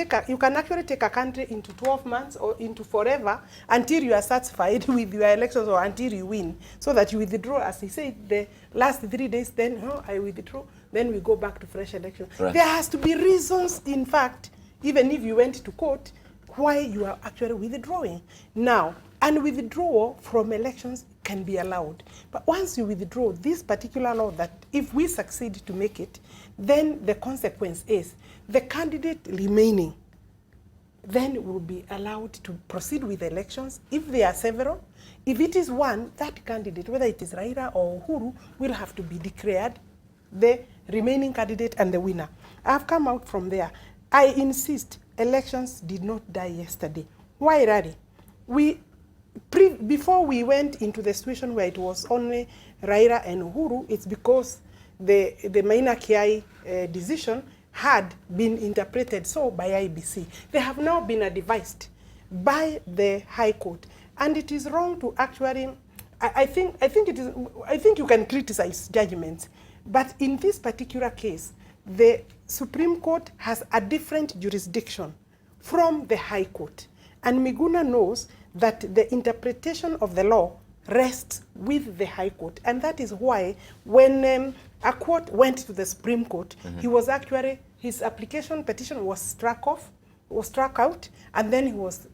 actually take a country into 12 months or into forever until you are satisfied with your elections or until you win, so that you withdraw, as he said, the last 3 days, then I withdraw, then we go back to fresh elections. Right. There has to be reasons, in fact, even if you went to court, why you are actually withdrawing. Now, and withdrawal from elections can be allowed. But once you withdraw this particular law, that if we succeed to make it, then the consequence is the candidate remaining then will be allowed to proceed with elections. If there are several, if it is one, that candidate, whether it is Raila or Uhuru, will have to be declared the remaining candidate and the winner. I have come out from there. I insist, elections did not die yesterday. Why, Rari? Before we went into the situation where it was only Raila and Uhuru, it's because the Maina Kiai decision had been interpreted so by IEBC. They have now been advised by the High Court, and it is wrong to actually. I think you can criticize judgments, but in this particular case, the Supreme Court has a different jurisdiction from the High Court, and Miguna knows that the interpretation of the law rests with the High Court, and that is why when a court went to the Supreme Court, he was actually his petition was struck out, and then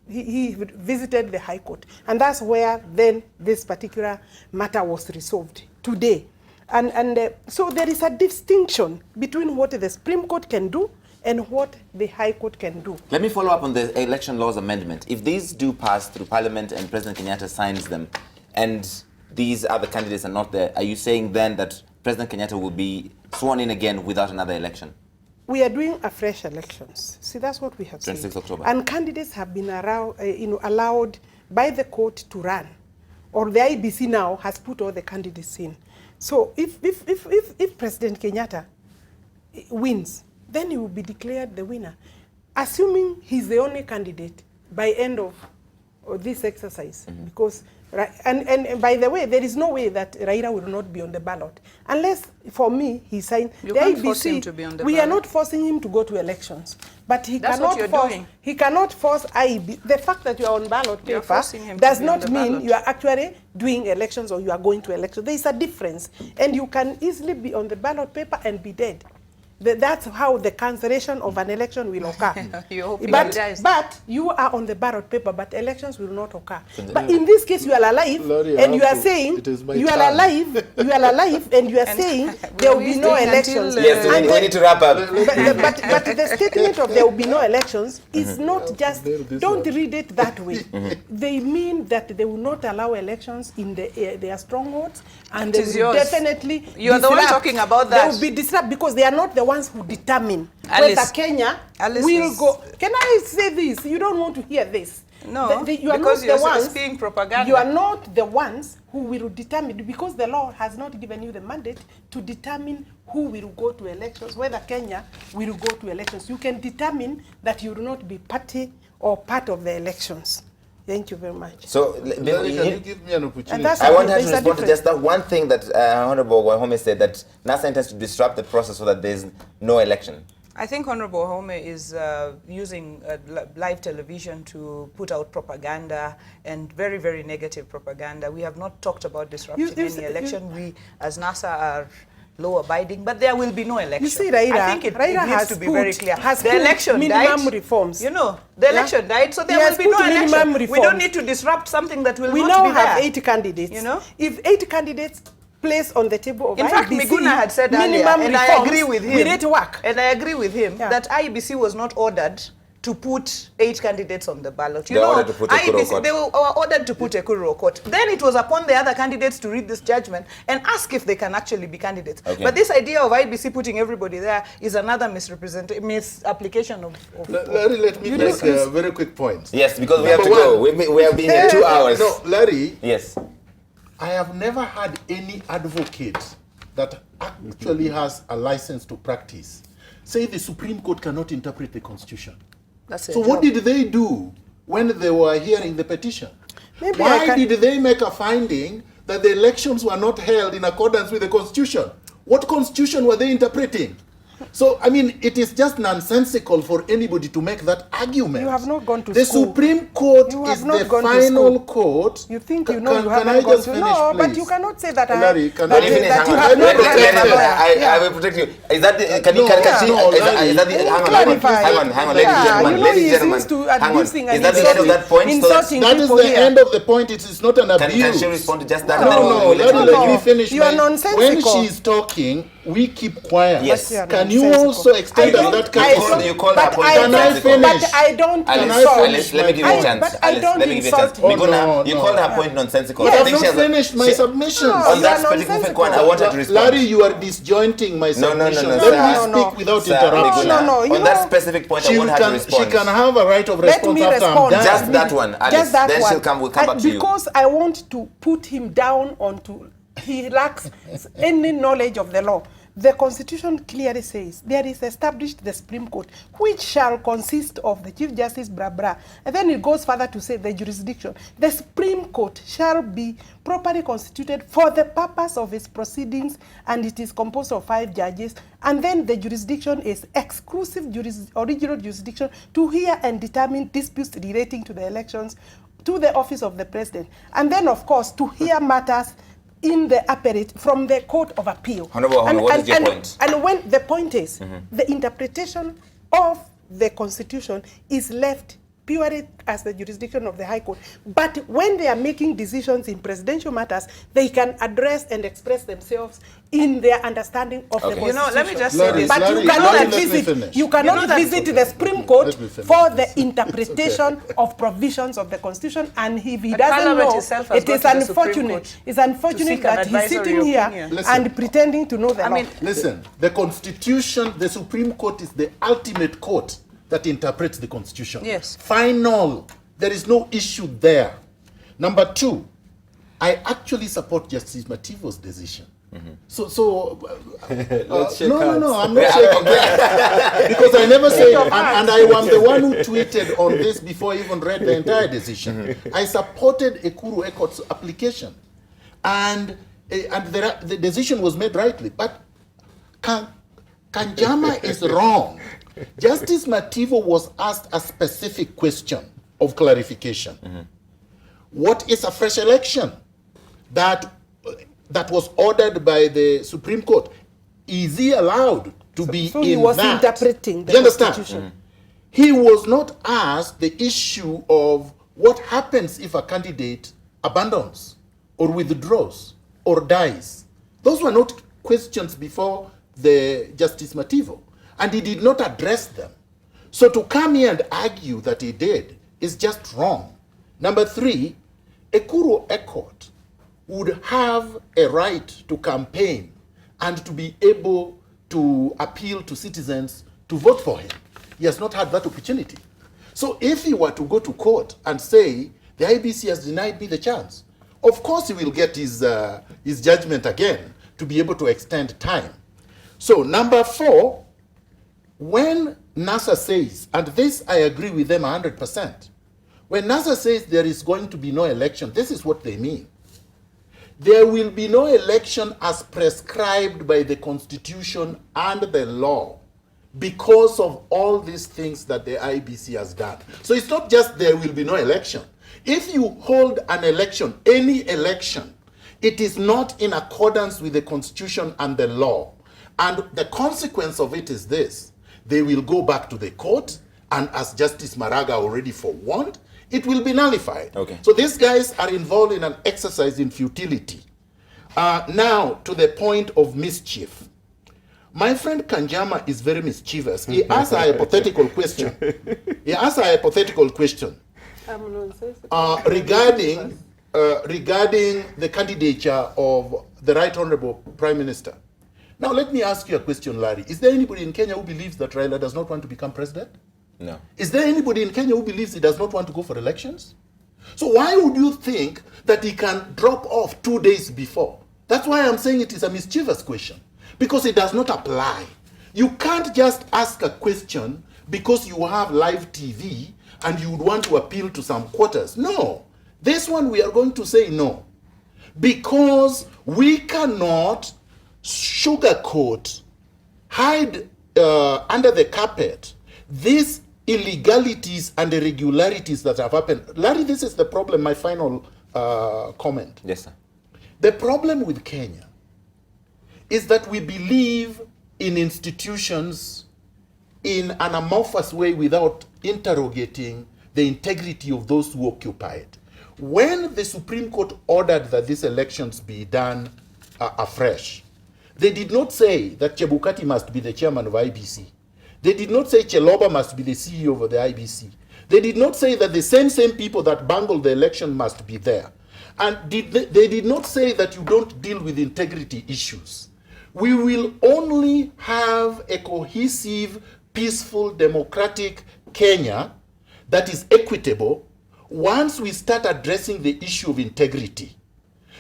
he visited the High Court. And that's where then this particular matter was resolved today. And so there is a distinction between what the Supreme Court can do and what the High Court can do. Let me follow up on the election laws amendment. If these do pass through Parliament and President Kenyatta signs them, and these other candidates are not there, are you saying then that President Kenyatta will be sworn in again without another election? We are doing a fresh elections. See, that's what we have said. 26 October. And candidates have been allowed by the court to run, or the IEBC now has put all the candidates in. So if President Kenyatta wins, then he will be declared the winner, assuming he's the only candidate by end of this exercise. Because and by the way, there is no way that Raila will not be on the ballot unless, for me, he signed. You the can't IEBC, force him to be on the we ballot. are not forcing him to go to elections, but he That's cannot what you're force. doing. He cannot force IEBC. The fact that you are on ballot You're paper forcing him to does be on not the mean ballot. you are actually doing elections or you are going to elections. There is a difference, and you can easily be on the ballot paper and be dead. That's how the cancellation of an election will occur. But you are on the ballot paper, but elections will not occur. But in this case, you are alive, and you are saying you are alive, and you are saying there will be no elections. Yes, we need to wrap up. But the statement of there will be no elections is not just, don't read it that way. They mean that they will not allow elections in their strongholds, and they will definitely You are the one talking about that. They will be disrupted because they are not the ones who determine Alice. whether Kenya will go. Can I say this? You don't want to hear this. No, you are because not you're the ones, speaking propaganda. You are not the ones who will determine, because the law has not given you the mandate to determine who will go to elections, whether Kenya will go to elections. You can determine that you will not be party or part of the elections. Thank you very much. So, can you give me an opportunity? I want her to respond to just that one thing that Honorable Wahome said, that NASA intends to disrupt the process so that there's no election. I think Honorable Wahome is using live television to put out propaganda, and very, very negative propaganda. We have not talked about disrupting any election. We, as NASA, are law-abiding, but there will be no election. You see, Raila, I think it needs to be very clear. The election minimum died. Reforms. You know, the election died, so there will be no election. We don't need to disrupt something that will not be there. We now have 8 candidates. You know, if 8 candidates place on the table of in fact, IEBC, Miguna had said earlier, and I agree with him. We need to work. And I agree with him that IEBC was not ordered to put 8 candidates on the ballot. They were ordered to put IEBC, they were ordered to put a Ekuru Court. Then it was upon the other candidates to read this judgment and ask if they can actually be candidates. Okay. But this idea of IEBC putting everybody there is another misapplication of Larry, let me make a very quick point. Yes, because we have to go. We have been here 2 hours. No, Larry. Yes. I have never had any advocate that actually has a license to practice say the Supreme Court cannot interpret the Constitution. So what did they do when they were hearing the petition? Why did they make a finding that the elections were not held in accordance with the Constitution? What Constitution were they interpreting? So, I mean, it is just nonsensical for anybody to make that argument. You have not gone to the school. The Supreme Court is the final court. You think you know you haven't gone to school. No, please? but you cannot say that. Larry, can I finish? I will protect you. Is that the, can you hang on, ladies and gentlemen, hang on. Is that the end of that point? That is the end of the point. It is not an abuse. Can she respond to just that? No, let me finish. You are nonsensical. When she is talking, we keep quiet. Yes. Can you also extend that kind you call her point Can I finish? But I don't Alice, let me give you a chance. But I don't insult Miguna, you called her point nonsensical. Yes. I have not finished my submission. On that specific one, I wanted to respond. Larry, you are disjointing my submission. No, Let me speak without interruption. On that specific point, I want her to respond. She can have a right of response after I'm done. Just that one, Alice. Then we'll come back to you. Because I want to put him down onto, he lacks any knowledge of the law. The Constitution clearly says there is established the Supreme Court, which shall consist of the Chief Justice Brabra. And then it goes further to say the jurisdiction. The Supreme Court shall be properly constituted for the purpose of its proceedings, and it is composed of 5 judges. And then the jurisdiction is exclusive original jurisdiction to hear and determine disputes relating to the elections, to the office of the president. And then, of course, to hear matters in the appellate from the Court of Appeal. Honorable Wahome, what is your point? And when the point is, the interpretation of the Constitution is left purely as the jurisdiction of the High Court. But when they are making decisions in presidential matters, they can address and express themselves in their understanding of the Constitution. You know, let me just say this. But you cannot visit the Supreme Court for the interpretation of provisions of the Constitution. And if he doesn't know, it is unfortunate. It's unfortunate that he's sitting here and pretending to know the law. Listen, the Constitution, the Supreme Court is the ultimate court that interprets the Constitution. Yes. Final. There is no issue there. Number two, I actually support Justice Mativo's decision. Let's shake hands. No, I'm not shaking hands. Because I never say, and I am the one who tweeted on this before I even read the entire decision. I supported Ekuru Ekot's application. And the decision was made rightly. But Kanjama is wrong. Justice Mativo was asked a specific question of clarification. What is a fresh election that was ordered by the Supreme Court? Is he allowed to be so in he was that? interpreting the Do you understand? Constitution. He was not asked the issue of what happens if a candidate abandons or withdraws or dies. Those were not questions before the Justice Mativo. And he did not address them. So to come here and argue that he did is just wrong. Number three, Ekuru Ekot would have a right to campaign and to be able to appeal to citizens to vote for him. He has not had that opportunity. So if he were to go to court and say, the IEBC has denied me the chance, of course he will get his judgment again to be able to extend time. So number four, when NASA says, and this I agree with them 100%, when NASA says there is going to be no election, this is what they mean. There will be no election as prescribed by the Constitution and the law because of all these things that the IEBC has done. So it's not just there will be no election. If you hold an election, any election, it is not in accordance with the Constitution and the law. And the consequence of it is this. They will go back to the court, and as Justice Maraga already forewarned, it will be nullified. Okay. So these guys are involved in an exercise in futility. Now, to the point of mischief. My friend Kanjama is very mischievous. He asked a hypothetical question. Regarding the candidature of the Right Honorable Prime Minister. Now, let me ask you a question, Larry. Is there anybody in Kenya who believes that Raila does not want to become president? No. Is there anybody in Kenya who believes he does not want to go for elections? So why would you think that he can drop off 2 days before? That's why I'm saying it is a mischievous question, because it does not apply. You can't just ask a question because you have live TV and you would want to appeal to some quarters. No. This one we are going to say no, because we cannot sugarcoat, hide under the carpet these illegalities and irregularities that have happened. Larry, this is the problem, my final comment. Yes, sir. The problem with Kenya is that we believe in institutions in an amorphous way without interrogating the integrity of those who occupy it. When the Supreme Court ordered that these elections be done afresh, they did not say that Chebukati must be the chairman of IEBC. They did not say Cheloba must be the CEO of the IEBC. They did not say that the same people that bungled the election must be there. And they did not say that you don't deal with integrity issues. We will only have a cohesive, peaceful, democratic Kenya that is equitable once we start addressing the issue of integrity.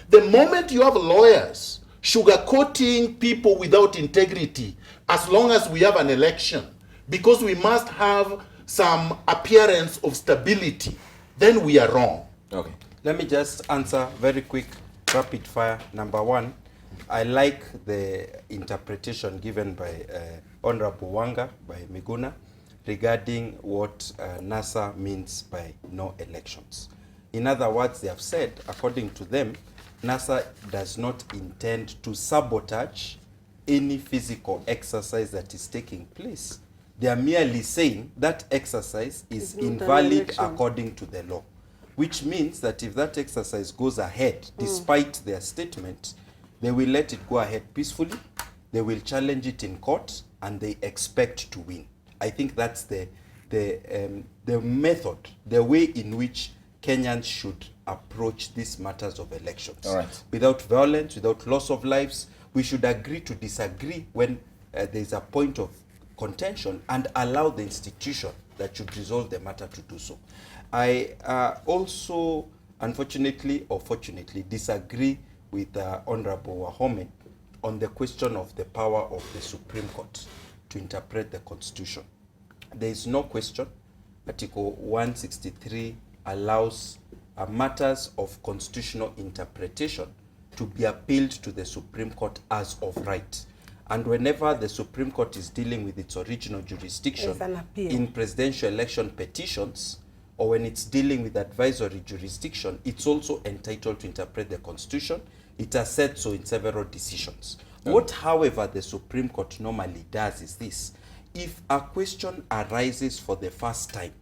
The moment you have lawyers sugarcoating people without integrity, as long as we have an election, because we must have some appearance of stability, then we are wrong. Okay. Let me just answer very quick, rapid fire. Number one, I like the interpretation given by Honorable Wanga, by Miguna, regarding what NASA means by no elections. In other words, they have said, according to them, NASA does not intend to sabotage any physical exercise that is taking place. They are merely saying that exercise is invalid according to the law, which means that if that exercise goes ahead, despite their statement, they will let it go ahead peacefully, they will challenge it in court, and they expect to win. I think that's the method, the way in which Kenyans should approach these matters of elections. All right. Without violence, without loss of lives. We should agree to disagree when there's a point of contention and allow the institution that should resolve the matter to do so. I also, unfortunately or fortunately, disagree with Honorable Wahome on the question of the power of the Supreme Court to interpret the Constitution. There is no question. Article 163 allows matters of constitutional interpretation to be appealed to the Supreme Court as of right. And whenever the Supreme Court is dealing with its original jurisdiction in presidential election petitions, or when it's dealing with advisory jurisdiction, it's also entitled to interpret the Constitution. It has said so in several decisions. What, however, the Supreme Court normally does is this. If a question arises for the first time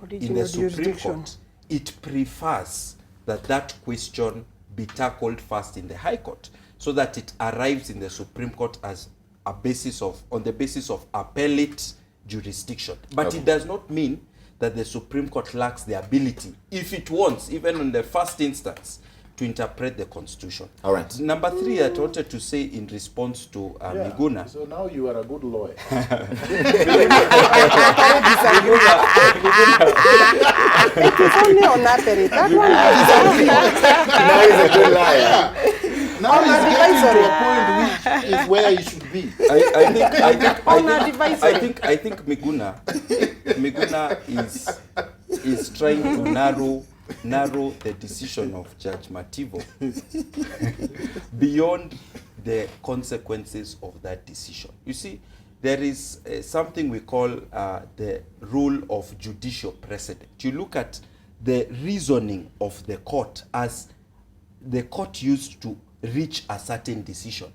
in the Supreme Court, it prefers that that question be tackled first in the High Court, so that it arrives in the Supreme Court as a basis of, on the basis of appellate jurisdiction. But it does not mean that the Supreme Court lacks the ability, if it wants, even in the first instance, to interpret the Constitution. All right. Number three, I wanted to say in response to Miguna. So now you are a good lawyer. Only on that period. That Now he's a good liar. Now he's getting to a point which is where he should be. I think Miguna is trying to narrow the decision of Judge Mativo beyond the consequences of that decision. You see, there is something we call the rule of judicial precedent. You look at the reasoning of the court as the court used to reach a certain decision,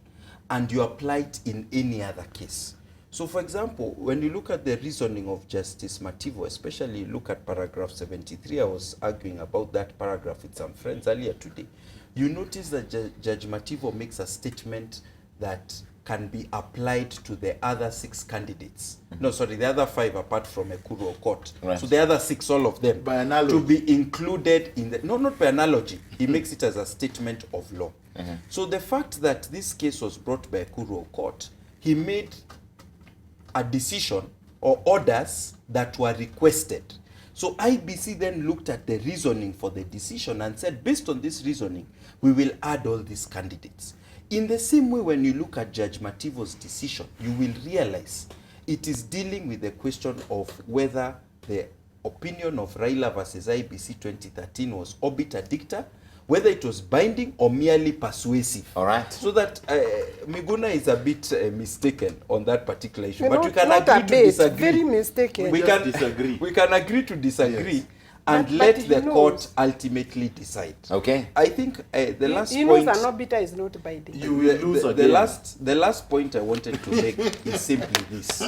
and you apply it in any other case. So, for example, when you look at the reasoning of Justice Mativo, especially look at paragraph 73, I was arguing about that paragraph with some friends earlier today, you notice that Judge Mativo makes a statement that can be applied to the other 6 candidates. No, sorry, the other 5 apart from Ekuru Court. Right. So the other 6, all of them, by analogy, to be included in the, no, not by analogy, he makes it as a statement of law. So the fact that this case was brought by Ekuru Court, he made a decision or orders that were requested. So IEBC then looked at the reasoning for the decision and said, based on this reasoning, we will add all these candidates. In the same way, when you look at Judge Mativo's decision, you will realize it is dealing with the question of whether the opinion of Raila versus IEBC 2013 was obiter dicta, whether it was binding or merely persuasive. All right. So that Miguna is a bit mistaken on that particular issue. You but know, we can not agree a to bit, disagree. very mistaken. We can disagree. We can agree to disagree. Yes. And But let he the knows. court ultimately decide. Okay. I think the last He point... knows an obiter is not binding. You will lose the again. last point I wanted to make is simply this.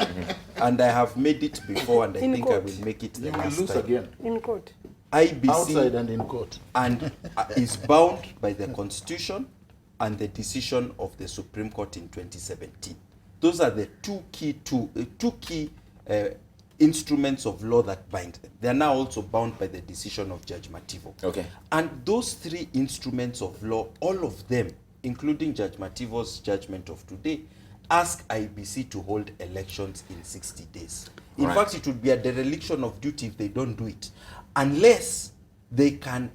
And I have made it before, and I In think court. I will make it the You will last lose time. again. In court. IEBC Outside and in court. and is bound by the Constitution and the decision of the Supreme Court in 2017. Those are the two key instruments of law that bind them. They are now also bound by the decision of Judge Mativo. Okay. And those 3 instruments of law, all of them, including Judge Mativo's judgment of today, ask IEBC to hold elections in 60 days. In Right. fact, it would be a dereliction of duty if they don't do it, unless they can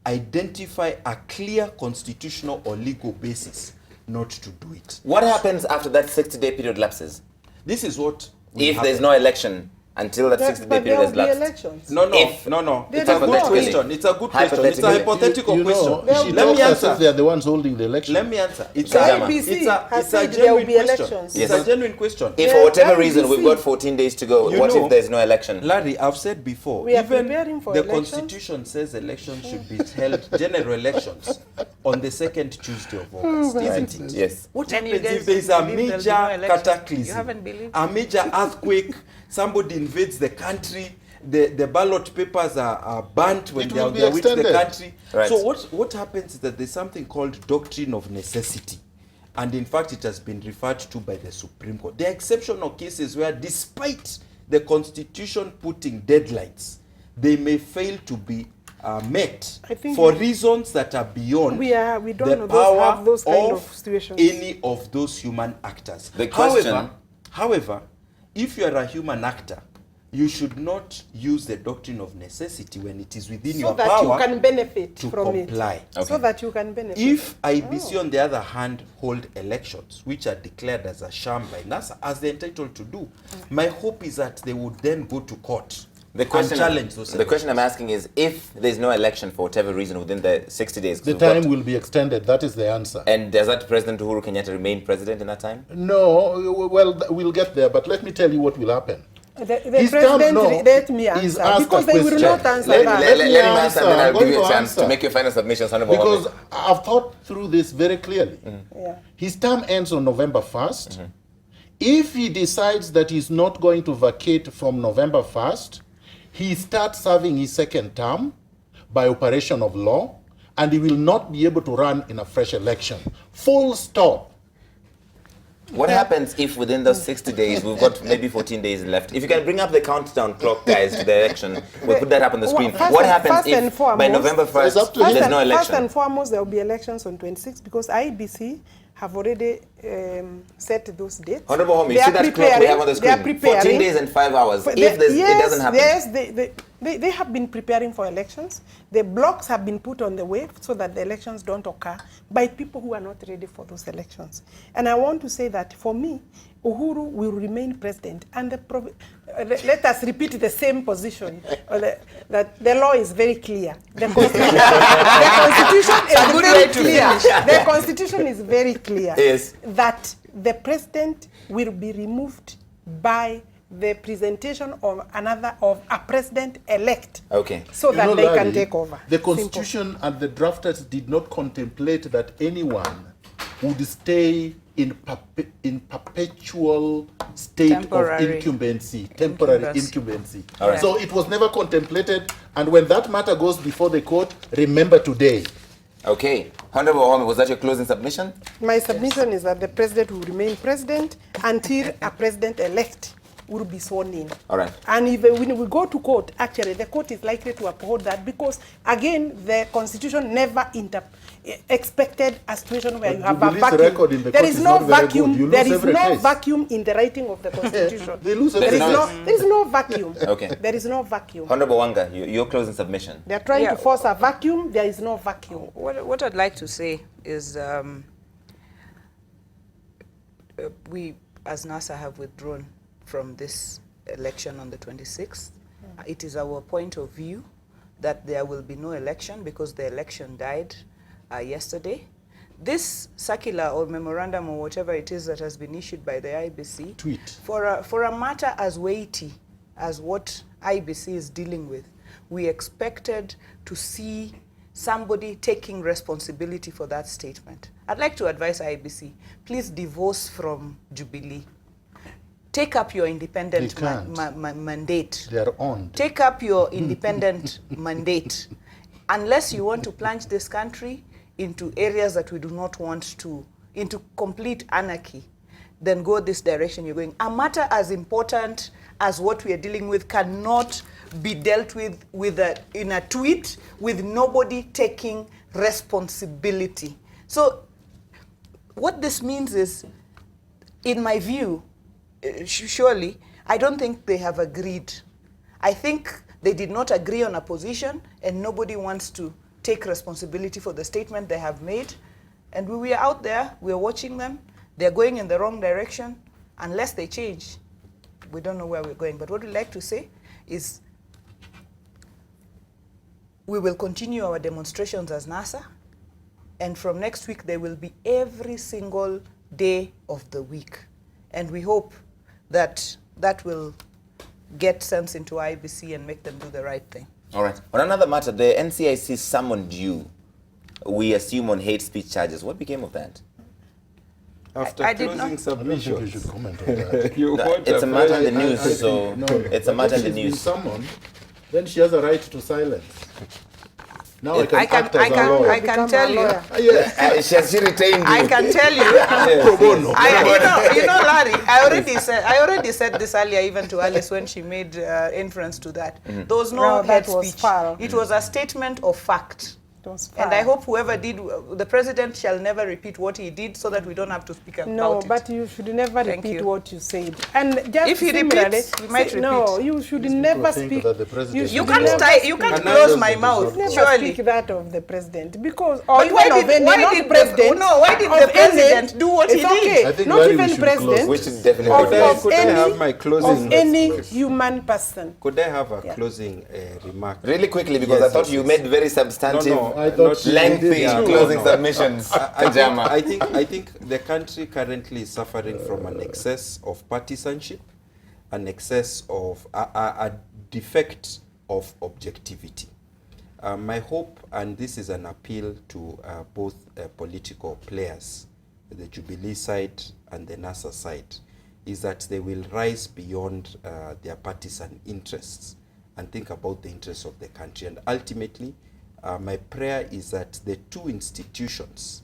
identify a clear constitutional or legal basis not to do it. What happens after that 60-day period lapses? This is what will If happen. there's no election Until that 60-day But there period will has be lapsed. elections. No. There It's a is good not. question. It's a good question. It's a hypothetical You question. know, she tells us if they are the ones holding the election. Let me answer. It's The a, IEBC it's a, has it's said a there will genuine be question. elections. It's a genuine question. If for whatever The reason we've IEBC. got 14 days to go, You what know, if there's no election? Larry, I've said before, We are even preparing for the elections. Constitution says elections should be held, general elections, on the second Tuesday of August, isn't it? Yes. What Then you happens guys if there is a believe there'll be major no election? You cataclysm, haven't believed? a major earthquake, somebody invades the country, the ballot papers are burnt when It they are will be with the extended. country. Right. So what happens is that there's something called doctrine of necessity. And in fact, it has been referred to by the Supreme Court. There are exceptional cases where, despite the Constitution putting deadlines, they may fail to be met I think for reasons that are beyond we don't the know power have those kind of of situations. any of those human actors. The question- However, if you are a human actor, you should not use the doctrine of necessity when it is within So your that power you can benefit to from comply. it. So that you can benefit. If IEBC, on the other hand, hold elections, which are declared as a sham by NASA, as they're entitled to do, my hope is that they would then go to court The question, and challenge those the question I'm asking is, if there's no election for whatever reason within the 60 days, The we've got- time will be extended. That is the answer. and does that President Uhuru Kenyatta remain president in that time? No, well, we'll get there, but let me tell you what will happen. The His president, term, no, let me is answer, ask because a they will question. not answer Let that. him answer, and then I'm I'll give you a going to chance to answer. make your final submissions. Honorable Because Wahome. I've thought through this very clearly. Yeah. His term ends on November 1st. If he decides that he's not going to vacate from November 1st, he starts serving his second term by operation of law, and he will not be able to run in a fresh election. Full stop. What happens if within those 60 days, we've got maybe 14 days left? If you can bring up the countdown clock, guys, to the election, we'll put that up on the screen. First What and- happens first and if foremost- by November It's up 1st, to him. there's no First election? and foremost, there will be elections on 26 because IEBC have already set those dates. Honorable Wahome, you They see are that clock we have on the they are screen? 14 preparing. days and 5 hours. But If there's, yes, it doesn't happen. Yes, they have been preparing for elections. The blocks have been put on the way so that the elections don't occur by people who are not ready for those elections. And I want to say that for me, Uhuru will remain president, and let us repeat the same position, that the law is very clear. The Constitution is very clear. The Constitution is very clear Yes. that the president will be removed by the presentation of a president-elect, Okay. so that they Larry, can take over. The Simple. Constitution and the drafters did not contemplate that anyone would stay in perpetual state Temporary of incumbency, temporary incumbency. All right. So it was never contemplated, and when that matter goes before the court, remember today. Okay. Honorable Wahome, was that your closing submission? My submission is that the president will remain president until a president-elect will be sworn in. All right. And even when we go to court, actually, the court is likely to uphold that because, again, the Constitution never expected a situation where But you have a Jubilee's vacuum. record in the There court is is no not very good. vacuum. You There lose is every no case. vacuum in the writing of the Constitution. They lose There every is case. there is no vacuum. Okay. There is no vacuum. Honorable Wanga, your closing submission. They are trying Yeah. to force a vacuum. There is no vacuum. What I'd like to say is we, as NASA, have withdrawn from this election on the 26th. It is our point of view that there will be no election because the election died yesterday. This circular or memorandum or whatever it is that has been issued by the IEBC, for a matter as weighty as what IEBC is dealing with, we expected to see somebody taking responsibility for that statement. I'd like to advise IEBC, please divorce from Jubilee. Take up your independent mandate. They are on. Take up your independent mandate. Unless you want to plunge this country into areas that we do not want to, into complete anarchy, then go this direction you're going. A matter as important as what we are dealing with cannot be dealt with in a tweet with nobody taking responsibility. So what this means is, in my view, surely, I don't think they have agreed. I think they did not agree on a position, and nobody wants to take responsibility for the statement they have made. And we are out there, we are watching them. They're going in the wrong direction. Unless they change, we don't know where we're going. But what we like to say is we will continue our demonstrations as NASA, and from next week they will be every single day of the week. And we hope that that will get sense into IEBC and make them do the right thing. All right. On another matter, the NCIC summoned you, we assume, on hate speech charges. What became of that? After I did closing not. submissions. I don't think you should comment on that. No, it's a matter in the news, so No, it's a matter in the if she's been news. summoned, then she has a right to silence. Now It- I can act as a lawyer. I can tell you. Yes. She retained you. I can tell you. Pro bono. You know, Larry, I already said this earlier, even to Alice when she made inference to that. There was no that hate was speech. foul. It was a statement of fact. It was And I foul. hope whoever did, the president shall never repeat what he did, so that we don't have to speak about No, it. but you should never Thank repeat you. what you said. And just If he similarly, repeats, he might No, repeat. you should These never people think speak. that the president You should can't never tie, you can't Another close my president mouth, Never surely. speak that of the president, because or But even why of did- any why not did the- president. no, why did of the president any, do what he it's did? okay. I think, Not Larry, we even should president. close. We should definitely Of, close. of Could I any, have my closing? of any close. human person. Could I have a Yeah. closing remark? Really quickly, because Yes, I thought yes, you yes. made very substantive, No, I thought not she lengthy did. Yeah, closing no. submissions. Kanjama. I think the country currently is suffering from an excess of partisanship, an excess of a defect of objectivity. My hope, and this is an appeal to both political players, the Jubilee side and the NASA side, is that they will rise beyond their partisan interests and think about the interests of the country. And ultimately, my prayer is that the two institutions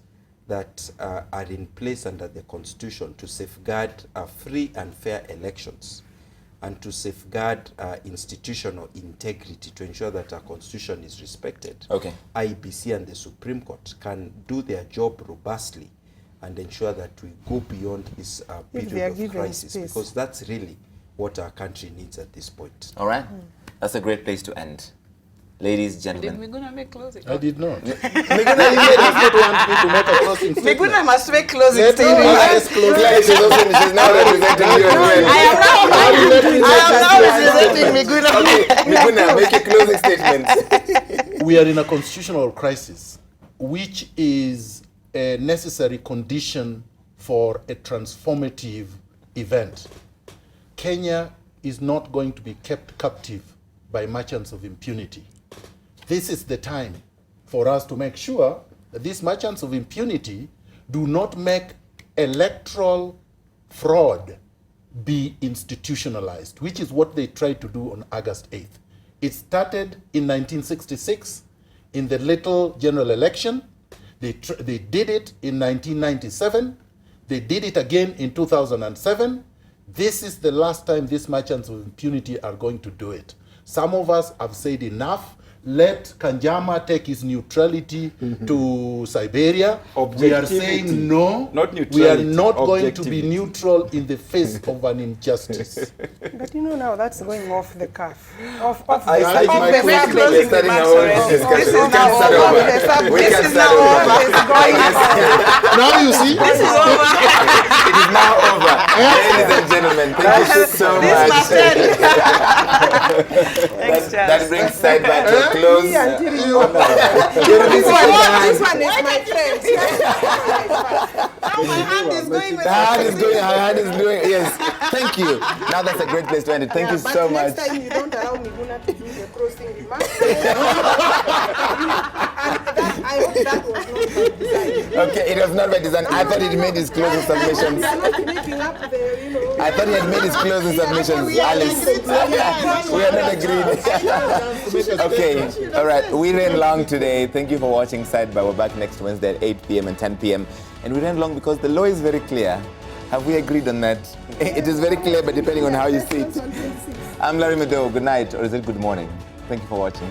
that are in place under the Constitution to safeguard free and fair elections and to safeguard institutional integrity, to ensure that our Constitution is respected, Okay. IEBC and the Supreme Court can do their job robustly and ensure that we go beyond this they are period of given crisis, space. because that's really what our country needs at this point. All right. That's a great place to end. Ladies, Did gentlemen. Miguna make closing? I did not. Miguna, you does not want me to make a closing statement. Miguna must make closing Let me statement. just close. Gladys is also, she's now representing you as well. I am now representing Miguna. Okay, Miguna, make a closing statement. We are in a constitutional crisis, which is a necessary condition for a transformative event. Kenya is not going to be kept captive by merchants of impunity. This is the time for us to make sure that these merchants of impunity do not make electoral fraud be institutionalized, which is what they tried to do on August 8th. It started in 1966 in the little general election. They did it in 1997. They did it again in 2007. This is the last time these merchants of impunity are going to do it. Some of us have said enough. Let Kanjama take his neutrality to Siberia. We are saying no. Not We are neutrality, not going to be objectivity. neutral in the face of an injustice. But you know now that's going off the cuff. Off I the like my subject. question. closing We're starting remarks our own already. discussion. This is We now can start over. over. We This can is start now over. over. It's going off. Now you see. This is over. It is now over. Ladies and gentlemen, thank you so This much. must end. Thanks, That Charles. brings Sidebar to a close. Me until you This one is my friend. Now my hand is going with The hand is doing, her hand is doing, yes. Thank you. Now that's a great place to end it. Thank you so much. Next time you don't allow Miguna to do the crossing remarks. I hope that was not by design. Okay, it was not by design. I thought he made his closing submissions. We are not making up the, you know. I thought he had made his closing submissions, Alice. We are not agreed. Okay, all right. We ran long today. Thank you for watching Sidebar. We're back next Wednesday at 8 p.m. and 10 p.m. And we ran long because the law is very clear. Have we agreed on that? It is very clear, but depending on how you see it. I'm Larry Madowo. Good night, or is it good morning? Thank you for watching.